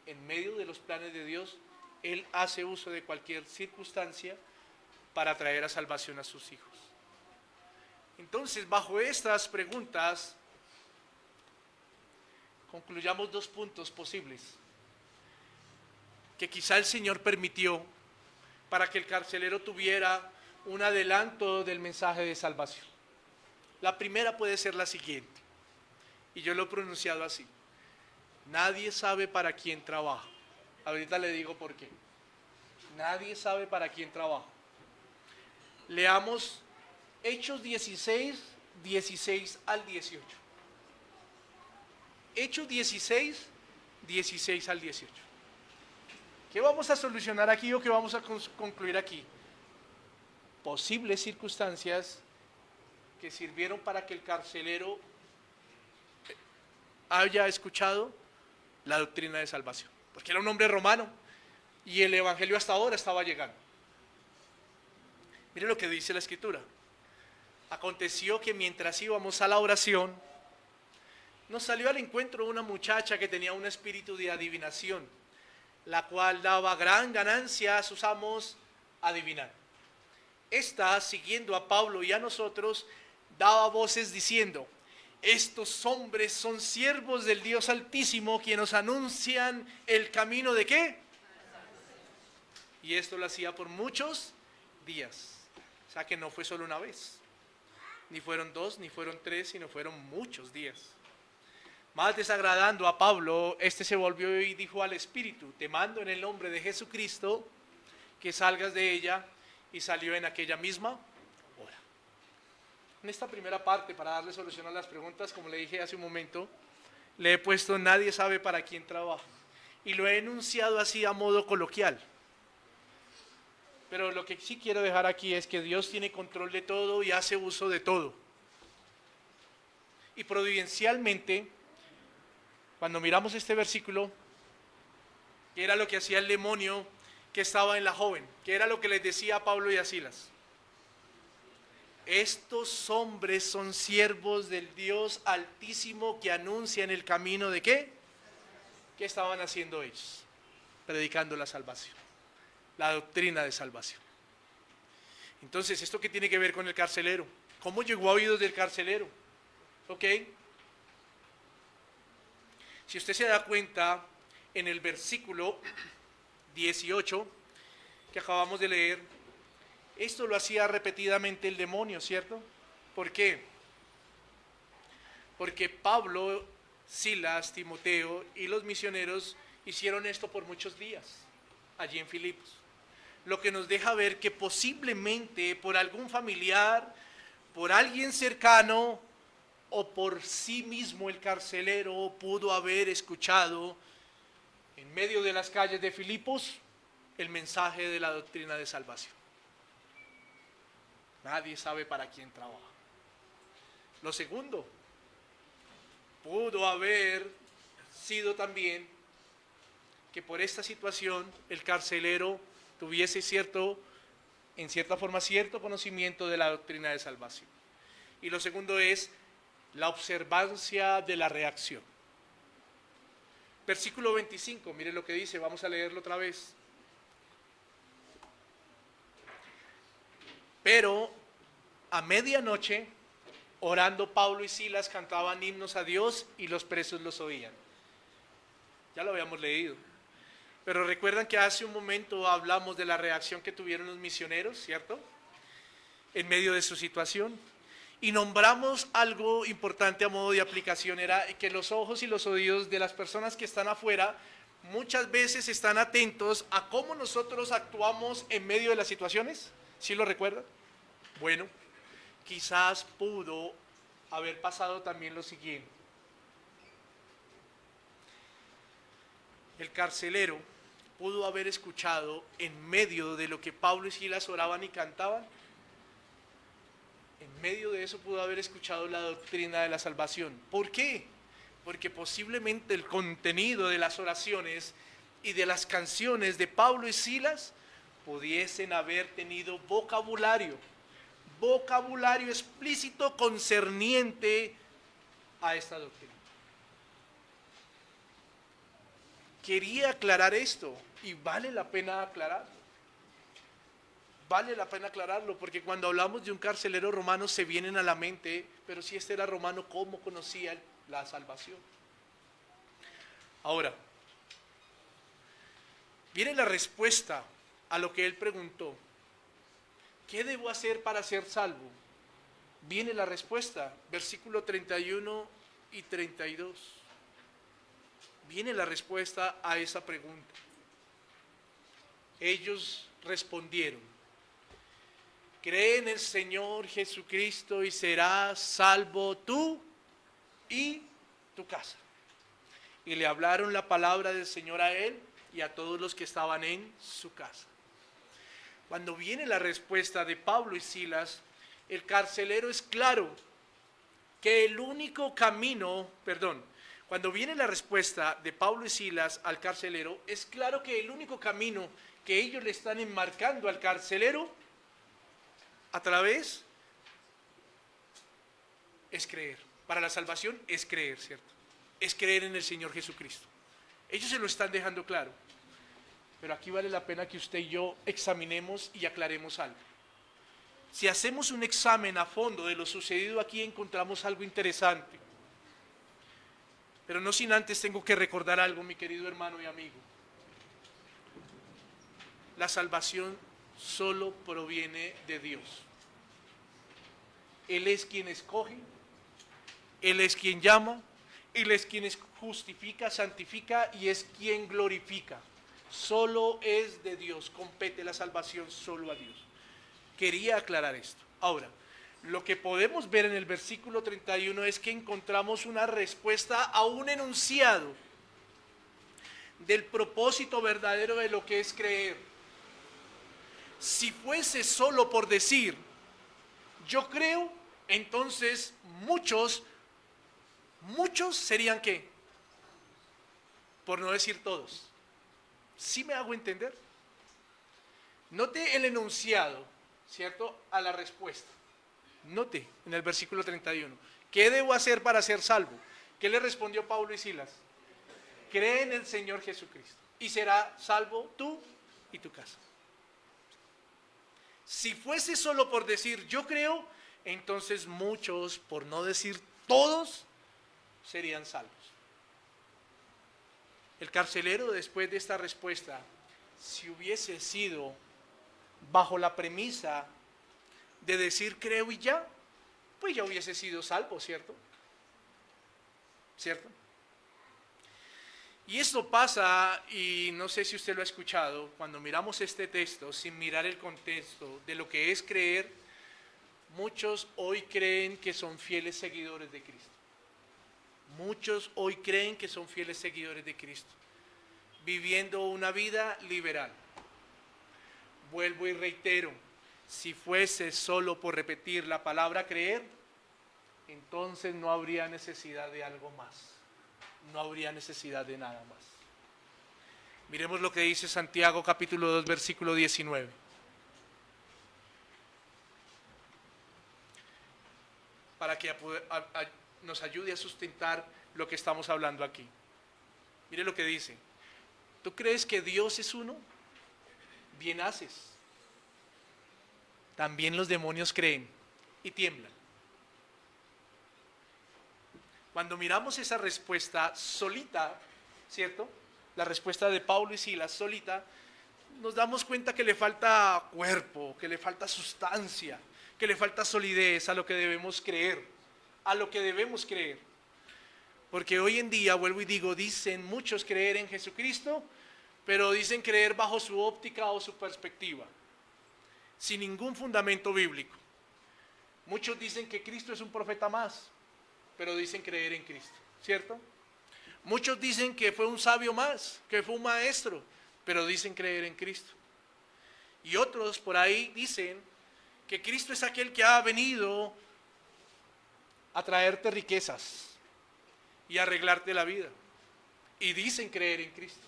En medio de los planes de Dios, Él hace uso de cualquier circunstancia para traer a salvación a sus hijos. Entonces, bajo estas preguntas, concluyamos 2 puntos posibles que quizá el Señor permitió para que el carcelero tuviera un adelanto del mensaje de salvación. La primera puede ser la siguiente, y yo lo he pronunciado así: nadie sabe para quién trabaja. Ahorita le digo por qué. Nadie sabe para quién trabaja. Leamos Hechos 16, 16 al 18. Hechos 16, 16 al 18. ¿Qué vamos a solucionar aquí o qué vamos a concluir aquí? Posibles circunstancias que sirvieron para que el carcelero haya escuchado la doctrina de salvación. Porque era un hombre romano y el evangelio hasta ahora estaba llegando. Mire lo que dice la escritura. Aconteció que mientras íbamos a la oración, nos salió al encuentro una muchacha que tenía un espíritu de adivinación, la cual daba gran ganancia a sus amos adivinar. Esta, siguiendo a Pablo y a nosotros, daba voces diciendo: estos hombres son siervos del Dios Altísimo, quienes nos anuncian el camino de ¿qué? Y esto lo hacía por muchos días. O sea que no fue solo una vez, ni fueron 2, ni fueron 3, sino fueron muchos días. Más desagradando a Pablo, este se volvió y dijo al espíritu: te mando en el nombre de Jesucristo que salgas de ella, y salió en aquella misma hora. En esta primera parte, para darle solución a las preguntas, como le dije hace un momento, le he puesto nadie sabe para quién trabaja, y lo he enunciado así a modo coloquial. Pero lo que sí quiero dejar aquí es que Dios tiene control de todo y hace uso de todo. Y providencialmente, cuando miramos este versículo, ¿qué era lo que hacía el demonio que estaba en la joven? ¿Qué era lo que les decía a Pablo y a Silas? Estos hombres son siervos del Dios Altísimo que anuncian el camino de ¿qué? ¿Qué estaban haciendo ellos? Predicando la salvación, la doctrina de salvación. Entonces, ¿esto qué tiene que ver con el carcelero? ¿Cómo llegó a oídos del carcelero? ¿Ok? Si usted se da cuenta, en el versículo 18 que acabamos de leer, esto lo hacía repetidamente el demonio, ¿cierto? ¿Por qué? Porque Pablo, Silas, Timoteo y los misioneros hicieron esto por muchos días, allí en Filipos. Lo que nos deja ver que posiblemente por algún familiar, por alguien cercano o por sí mismo el carcelero pudo haber escuchado en medio de las calles de Filipos el mensaje de la doctrina de salvación. Nadie sabe para quién trabaja. Lo segundo, pudo haber sido también que por esta situación el carcelero tuviese en cierta forma cierto conocimiento de la doctrina de salvación. Y lo segundo es la observancia de la reacción. Versículo 25, mire lo que dice, vamos a leerlo otra vez. Pero a medianoche, orando, Pablo y Silas cantaban himnos a Dios y los presos los oían. Ya lo habíamos leído. Pero recuerdan que hace un momento hablamos de la reacción que tuvieron los misioneros, ¿cierto? En medio de su situación. Y nombramos algo importante a modo de aplicación, era que los ojos y los oídos de las personas que están afuera muchas veces están atentos a cómo nosotros actuamos en medio de las situaciones. ¿Sí lo recuerdan? Bueno, quizás pudo haber pasado también lo siguiente. El carcelero pudo haber escuchado en medio de lo que Pablo y Silas oraban y cantaban. En medio de eso pudo haber escuchado la doctrina de la salvación. ¿Por qué? Porque posiblemente el contenido de las oraciones y de las canciones de Pablo y Silas pudiesen haber tenido vocabulario explícito concerniente a esta doctrina. Quería aclarar esto y vale la pena aclararlo. Vale la pena aclararlo porque cuando hablamos de un carcelero romano se vienen a la mente, pero si este era romano, ¿cómo conocía la salvación? Ahora, viene la respuesta a lo que él preguntó. ¿Qué debo hacer para ser salvo? Viene la respuesta, versículo 31 y 32. Viene la respuesta a esa pregunta. Ellos respondieron: cree en el Señor Jesucristo y serás salvo tú y tu casa. Y le hablaron la palabra del Señor a él y a todos los que estaban en su casa. Cuando viene la respuesta de Pablo y Silas, el carcelero es claro que el único camino, cuando viene la respuesta de Pablo y Silas al carcelero, es claro que el único camino que ellos le están enmarcando al carcelero a través es creer. Para la salvación es creer, ¿cierto? Es creer en el Señor Jesucristo. Ellos se lo están dejando claro. Pero aquí vale la pena que usted y yo examinemos y aclaremos algo. Si hacemos un examen a fondo de lo sucedido aquí, encontramos algo interesante. Pero no sin antes tengo que recordar algo, mi querido hermano y amigo. La salvación solo proviene de Dios. Él es quien escoge, Él es quien llama, Él es quien justifica, santifica y es quien glorifica. Solo es de Dios, compete la salvación solo a Dios. Quería aclarar esto. Ahora, lo que podemos ver en el versículo 31 es que encontramos una respuesta a un enunciado del propósito verdadero de lo que es creer. Si fuese solo por decir, yo creo, entonces muchos serían ¿qué? Por no decir todos. ¿Sí me hago entender? Note el enunciado, ¿cierto? A la respuesta. Note en el versículo 31. ¿Qué debo hacer para ser salvo? ¿Qué le respondió Pablo y Silas? Cree en el Señor Jesucristo y será salvo tú y tu casa. Si fuese solo por decir yo creo, entonces muchos, por no decir todos, serían salvos. El carcelero, después de esta respuesta, si hubiese sido bajo la premisa de decir creo y ya, pues ya hubiese sido salvo, ¿cierto? ¿Cierto? Y esto pasa, y no sé si usted lo ha escuchado, cuando miramos este texto sin mirar el contexto de lo que es creer, muchos hoy creen que son fieles seguidores de Cristo. Muchos hoy creen que son fieles seguidores de Cristo, viviendo una vida liberal. Vuelvo y reitero, si fuese solo por repetir la palabra creer, entonces no habría necesidad de algo más. No habría necesidad de nada más. Miremos lo que dice Santiago capítulo 2 versículo 19. Para que nos ayude a sustentar lo que estamos hablando aquí. Mire lo que dice. ¿Tú crees que Dios es uno? Bien haces. También los demonios creen y tiemblan. Cuando miramos esa respuesta solita, ¿cierto? La respuesta de Pablo y Silas solita, nos damos cuenta que le falta cuerpo, que le falta sustancia, que le falta solidez a lo que debemos creer, a lo que debemos creer. Porque hoy en día, vuelvo y digo, dicen muchos creer en Jesucristo, pero dicen creer bajo su óptica o su perspectiva, sin ningún fundamento bíblico. Muchos dicen que Cristo es un profeta más, pero dicen creer en Cristo, ¿cierto? Muchos dicen que fue un sabio más, que fue un maestro, pero dicen creer en Cristo. Y otros por ahí dicen que Cristo es aquel que ha venido a traerte riquezas y a arreglarte la vida. Y dicen creer en Cristo.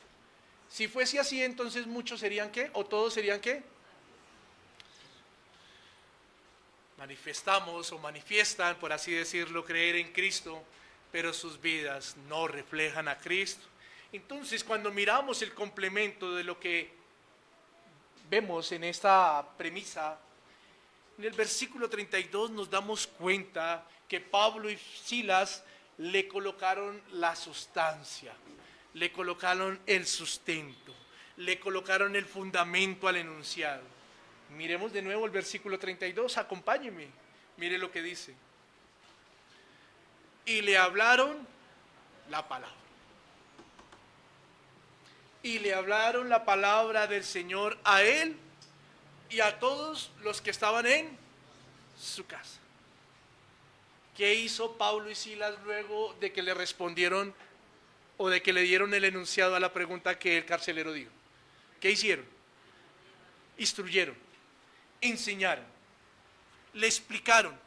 Si fuese así, entonces muchos serían ¿qué? ¿O todos serían qué? Manifestamos o manifiestan, por así decirlo, creer en Cristo, pero sus vidas no reflejan a Cristo. Entonces, cuando miramos el complemento de lo que vemos en esta premisa, en el versículo 32 nos damos cuenta que Pablo y Silas le colocaron la sustancia, le colocaron el sustento, le colocaron el fundamento al enunciado. Miremos de nuevo el versículo 32, acompáñeme, mire lo que dice. Y le hablaron la palabra. y le hablaron la palabra del Señor a él y a todos los que estaban en su casa. ¿Qué hizo Pablo y Silas luego de que le respondieron o de que le dieron el enunciado a la pregunta que el carcelero dijo? ¿Qué hicieron? Instruyeron, enseñaron, le explicaron.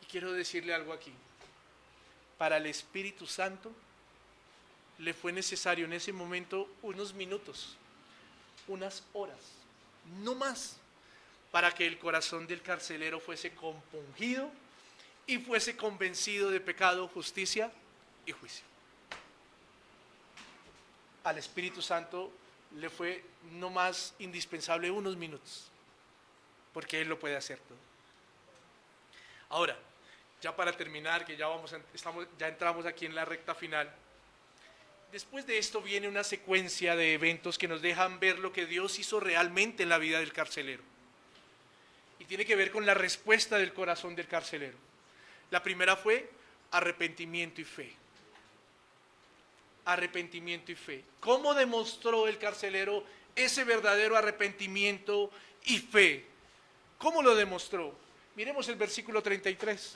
Y quiero decirle algo aquí. Para el Espíritu Santo le fue necesario en ese momento unos minutos, unas horas, no más, para que el corazón del carcelero fuese compungido y fuese convencido de pecado, justicia y juicio. Al Espíritu Santo le fue no más indispensable unos minutos, porque Él lo puede hacer todo. Ahora, ya para terminar, que ya entramos aquí en la recta final, después de esto viene una secuencia de eventos que nos dejan ver lo que Dios hizo realmente en la vida del carcelero. Y tiene que ver con la respuesta del corazón del carcelero. La primera fue arrepentimiento y fe. Arrepentimiento y fe. ¿Cómo demostró el carcelero ese verdadero arrepentimiento y fe? ¿Cómo lo demostró? Miremos el versículo 33.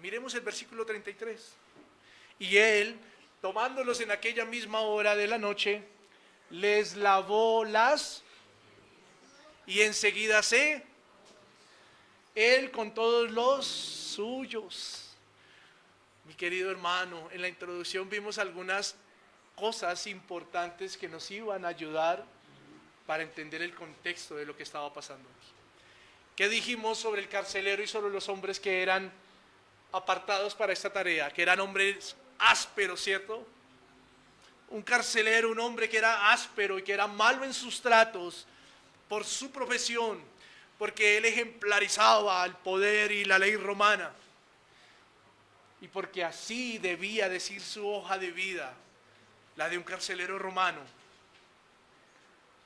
Miremos el versículo 33. Y él, tomándolos en aquella misma hora de la noche, les lavó las y enseguida él con todos los suyos. Mi querido hermano, en la introducción vimos algunas cosas importantes que nos iban a ayudar para entender el contexto de lo que estaba pasando aquí. ¿Qué dijimos sobre el carcelero y sobre los hombres que eran apartados para esta tarea? Que eran hombres ásperos, ¿cierto? Un carcelero, un hombre que era áspero y que era malo en sus tratos por su profesión, porque él ejemplarizaba el poder y la ley romana, y porque así debía decir su hoja de vida, la de un carcelero romano.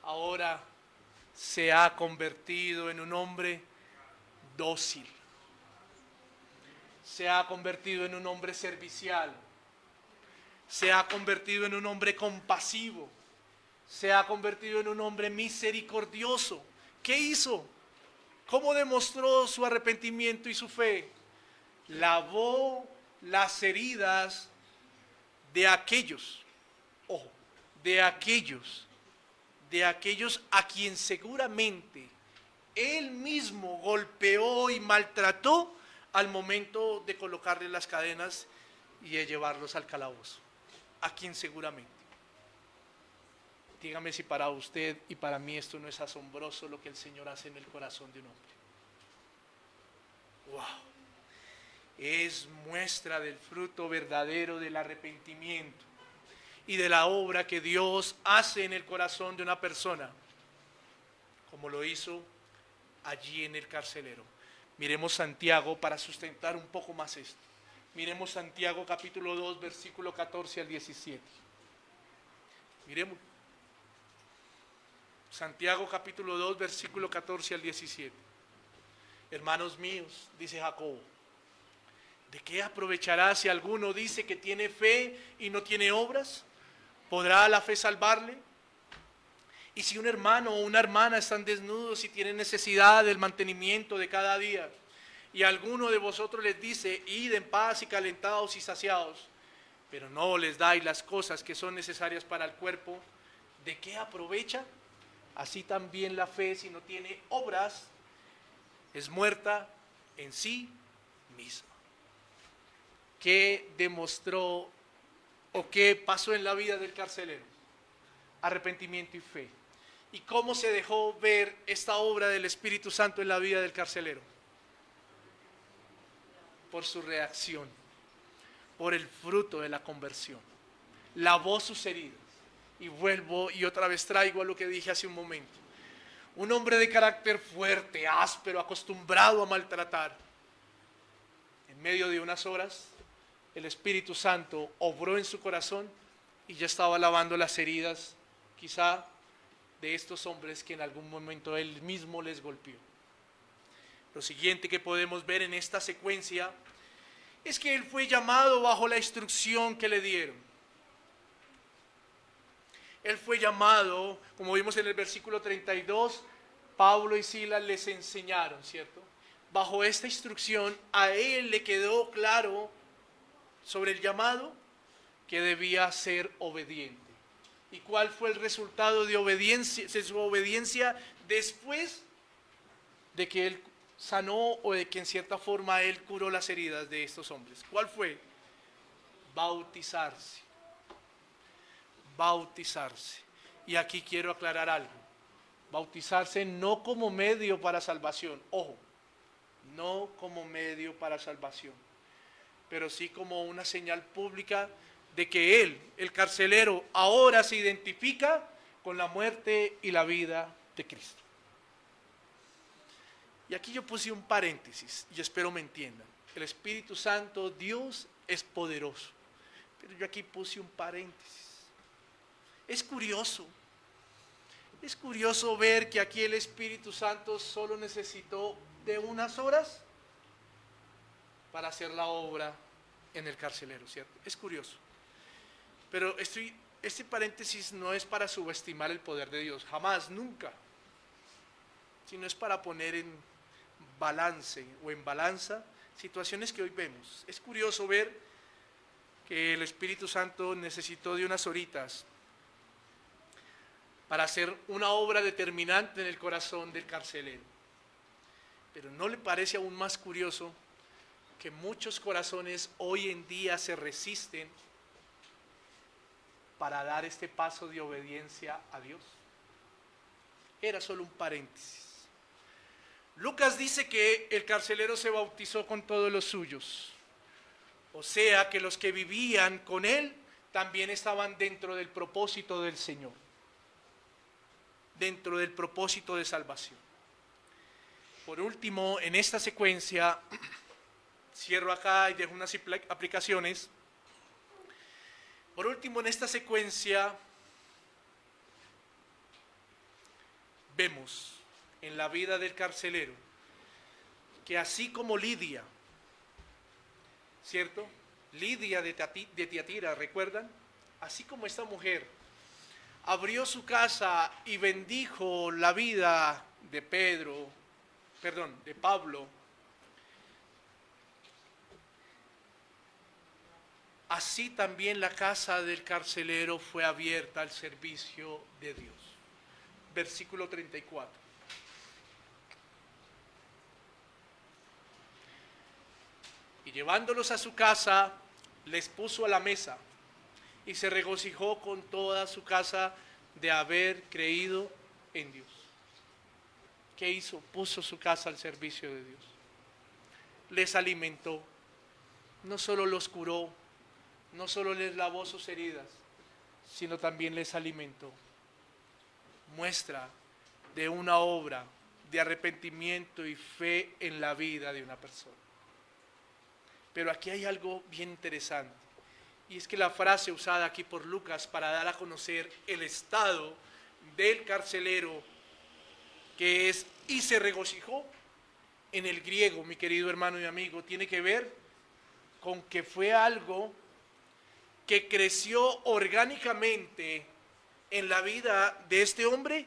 Ahora se ha convertido en un hombre dócil, se ha convertido en un hombre servicial, se ha convertido en un hombre compasivo, se ha convertido en un hombre misericordioso. ¿Qué hizo? ¿Cómo demostró su arrepentimiento y su fe? Lavó las heridas de aquellos, ojo, de aquellos a quien seguramente él mismo golpeó y maltrató al momento de colocarle las cadenas y de llevarlos al calabozo. A quien seguramente. Dígame si para usted y para mí esto no es asombroso lo que el Señor hace en el corazón de un hombre. ¡Wow! Es muestra del fruto verdadero del arrepentimiento y de la obra que Dios hace en el corazón de una persona, como lo hizo allí en el carcelero. Miremos Santiago para sustentar un poco más esto. Miremos Santiago capítulo 2, versículo 14 al 17. Miremos. Santiago capítulo 2, versículo 14 al 17. Hermanos míos, dice Jacobo, ¿de qué aprovechará si alguno dice que tiene fe y no tiene obras? ¿Podrá la fe salvarle? Y si un hermano o una hermana están desnudos y tienen necesidad del mantenimiento de cada día, y alguno de vosotros les dice, id en paz y calentados y saciados, pero no les dais las cosas que son necesarias para el cuerpo, ¿de qué aprovecha? Así también la fe, si no tiene obras, es muerta en sí misma. ¿Qué demostró o qué pasó en la vida del carcelero? Arrepentimiento y fe. ¿Y cómo se dejó ver esta obra del Espíritu Santo en la vida del carcelero? Por su reacción, por el fruto de la conversión. Lavó sus heridas. Y vuelvo y otra vez traigo a lo que dije hace un momento. Un hombre de carácter fuerte, áspero, acostumbrado a maltratar. En medio de unas horas, el Espíritu Santo obró en su corazón y ya estaba lavando las heridas, quizá de estos hombres que en algún momento él mismo les golpeó. Lo siguiente que podemos ver en esta secuencia es que él fue llamado bajo la instrucción que le dieron. Él fue llamado, como vimos en el versículo 32, Pablo y Silas les enseñaron, ¿cierto? Bajo esta instrucción a él le quedó claro sobre el llamado que debía ser obediente. ¿Y cuál fue el resultado de obediencia, de su obediencia después de que él sanó o de que en cierta forma él curó las heridas de estos hombres? ¿Cuál fue? Bautizarse. Bautizarse. Y aquí quiero aclarar algo. Bautizarse no como medio para salvación, ojo, no como medio para salvación, pero sí como una señal pública de que él, el carcelero, ahora se identifica con la muerte y la vida de Cristo. Y aquí yo puse un paréntesis, y espero me entiendan. El Espíritu Santo, Dios, es poderoso. Pero yo aquí puse un paréntesis. Es curioso ver que aquí el Espíritu Santo solo necesitó de unas horas para hacer la obra en el carcelero, ¿cierto? Es curioso. Pero este paréntesis no es para subestimar el poder de Dios, jamás, nunca. Sino es para poner en balance o en balanza situaciones que hoy vemos. Es curioso ver que el Espíritu Santo necesitó de unas horitas para hacer una obra determinante en el corazón del carcelero. Pero ¿no le parece aún más curioso que muchos corazones hoy en día se resisten para dar este paso de obediencia a Dios? Era solo un paréntesis. Lucas dice que el carcelero se bautizó con todos los suyos. O sea que los que vivían con él también estaban dentro del propósito del Señor. Dentro del propósito de salvación. Por último, en esta secuencia, cierro acá y dejo unas aplicaciones. Por último, en esta secuencia, vemos en la vida del carcelero que así como Lidia, ¿cierto? Lidia de Tiatira, ¿recuerdan? Así como esta mujer abrió su casa y bendijo la vida de Pablo, así también la casa del carcelero fue abierta al servicio de Dios. Versículo 34. Y llevándolos a su casa, les puso a la mesa, y se regocijó con toda su casa de haber creído en Dios. ¿Qué hizo? Puso su casa al servicio de Dios. Les alimentó, no solo los curó, no solo les lavó sus heridas, sino también les alimentó. Muestra de una obra de arrepentimiento y fe en la vida de una persona. Pero aquí hay algo bien interesante, y es que la frase usada aquí por Lucas para dar a conocer el estado del carcelero, que es "y se regocijó", en el griego, mi querido hermano y amigo, tiene que ver con que fue algo que creció orgánicamente en la vida de este hombre,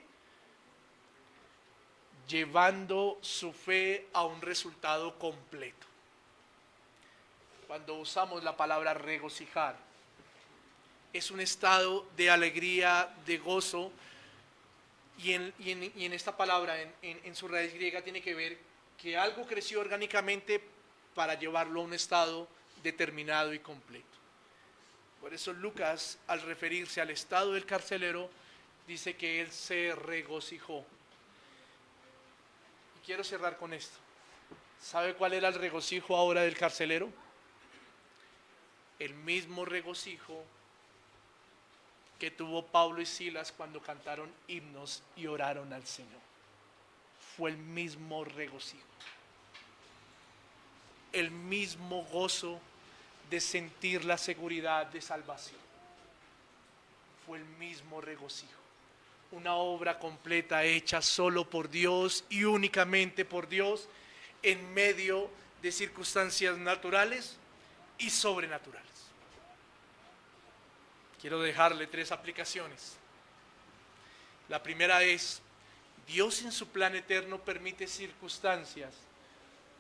llevando su fe a un resultado completo. Cuando usamos la palabra regocijar, es un estado de alegría, de gozo, y en esta palabra, en su raíz griega, tiene que ver que algo creció orgánicamente para llevarlo a un estado determinado y completo. Por eso Lucas, al referirse al estado del carcelero, dice que él se regocijó. Y quiero cerrar con esto. ¿Sabe cuál era el regocijo ahora del carcelero? El mismo regocijo que tuvo Pablo y Silas cuando cantaron himnos y oraron al Señor. Fue el mismo regocijo. El mismo gozo de sentir la seguridad de salvación. Fue el mismo regocijo. Una obra completa hecha solo por Dios y únicamente por Dios en medio de circunstancias naturales, y sobrenaturales. Quiero dejarle 3 aplicaciones. La primera es, Dios en su plan eterno permite circunstancias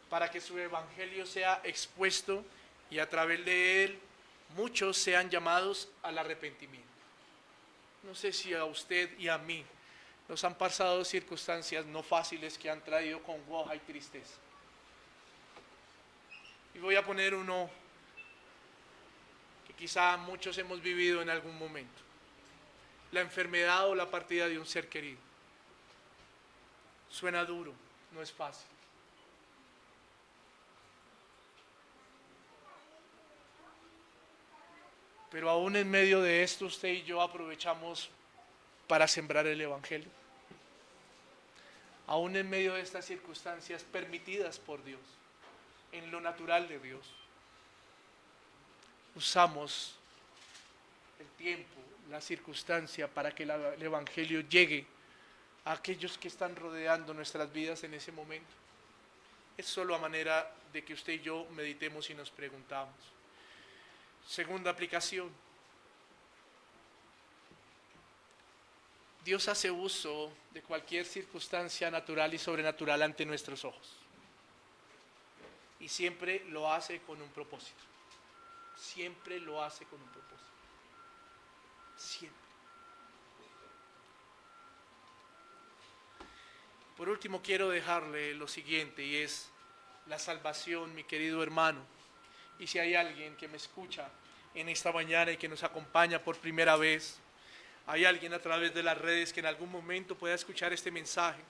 para que su evangelio sea expuesto y a través de él muchos sean llamados al arrepentimiento. No sé si a usted y a mí nos han pasado circunstancias no fáciles que han traído congoja y tristeza. Y voy a poner uno que quizá muchos hemos vivido en algún momento: la enfermedad o la partida de un ser querido. Suena duro, no es fácil. Pero aún en medio de esto, usted y yo aprovechamos para sembrar el evangelio. Aún en medio de estas circunstancias permitidas por Dios, en lo natural de Dios, usamos el tiempo, la circunstancia para que el evangelio llegue a aquellos que están rodeando nuestras vidas en ese momento. Es solo a manera de que usted y yo meditemos y nos preguntamos. Segunda aplicación: Dios hace uso de cualquier circunstancia natural y sobrenatural ante nuestros ojos. Y siempre lo hace con un propósito. Siempre lo hace con un propósito. Siempre. Por último, quiero dejarle lo siguiente, y es la salvación, mi querido hermano. Y si hay alguien que me escucha en esta mañana y que nos acompaña por primera vez, hay alguien a través de las redes que en algún momento pueda escuchar este mensaje,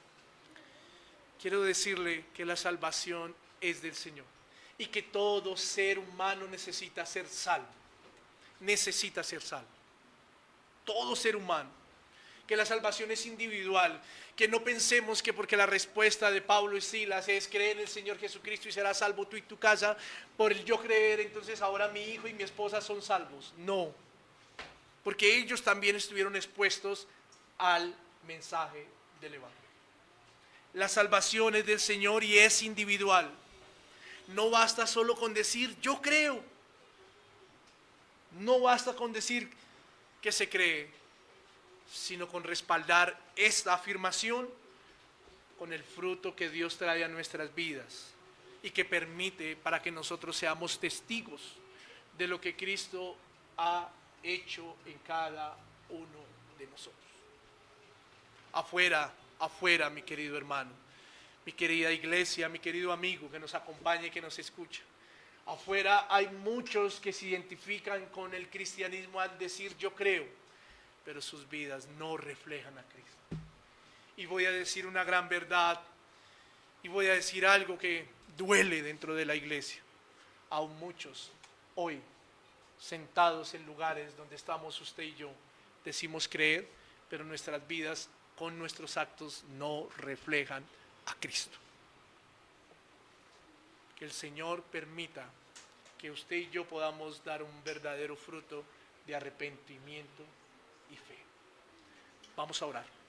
quiero decirle que la salvación es del Señor y que todo ser humano necesita ser salvo. Necesita ser salvo. Todo ser humano. Que la salvación es individual, que no pensemos que porque la respuesta de Pablo y Silas es creer en el Señor Jesucristo y serás salvo tú y tu casa, por el yo creer entonces ahora mi hijo y mi esposa son salvos. No, porque ellos también estuvieron expuestos al mensaje del evangelio. La salvación es del Señor y es individual. No basta solo con decir yo creo, no basta con decir que se cree, sino con respaldar esta afirmación con el fruto que Dios trae a nuestras vidas y que permite para que nosotros seamos testigos de lo que Cristo ha hecho en cada uno de nosotros. Afuera, mi querido hermano, mi querida iglesia, mi querido amigo que nos acompaña y que nos escucha. Afuera hay muchos que se identifican con el cristianismo al decir yo creo, pero sus vidas no reflejan a Cristo. Y voy a decir una gran verdad, y voy a decir algo que duele dentro de la iglesia. Aún muchos hoy, sentados en lugares donde estamos usted y yo, decimos creer, pero nuestras vidas con nuestros actos no reflejan a Cristo. Que el Señor permita que usted y yo podamos dar un verdadero fruto de arrepentimiento y fe. Vamos a orar.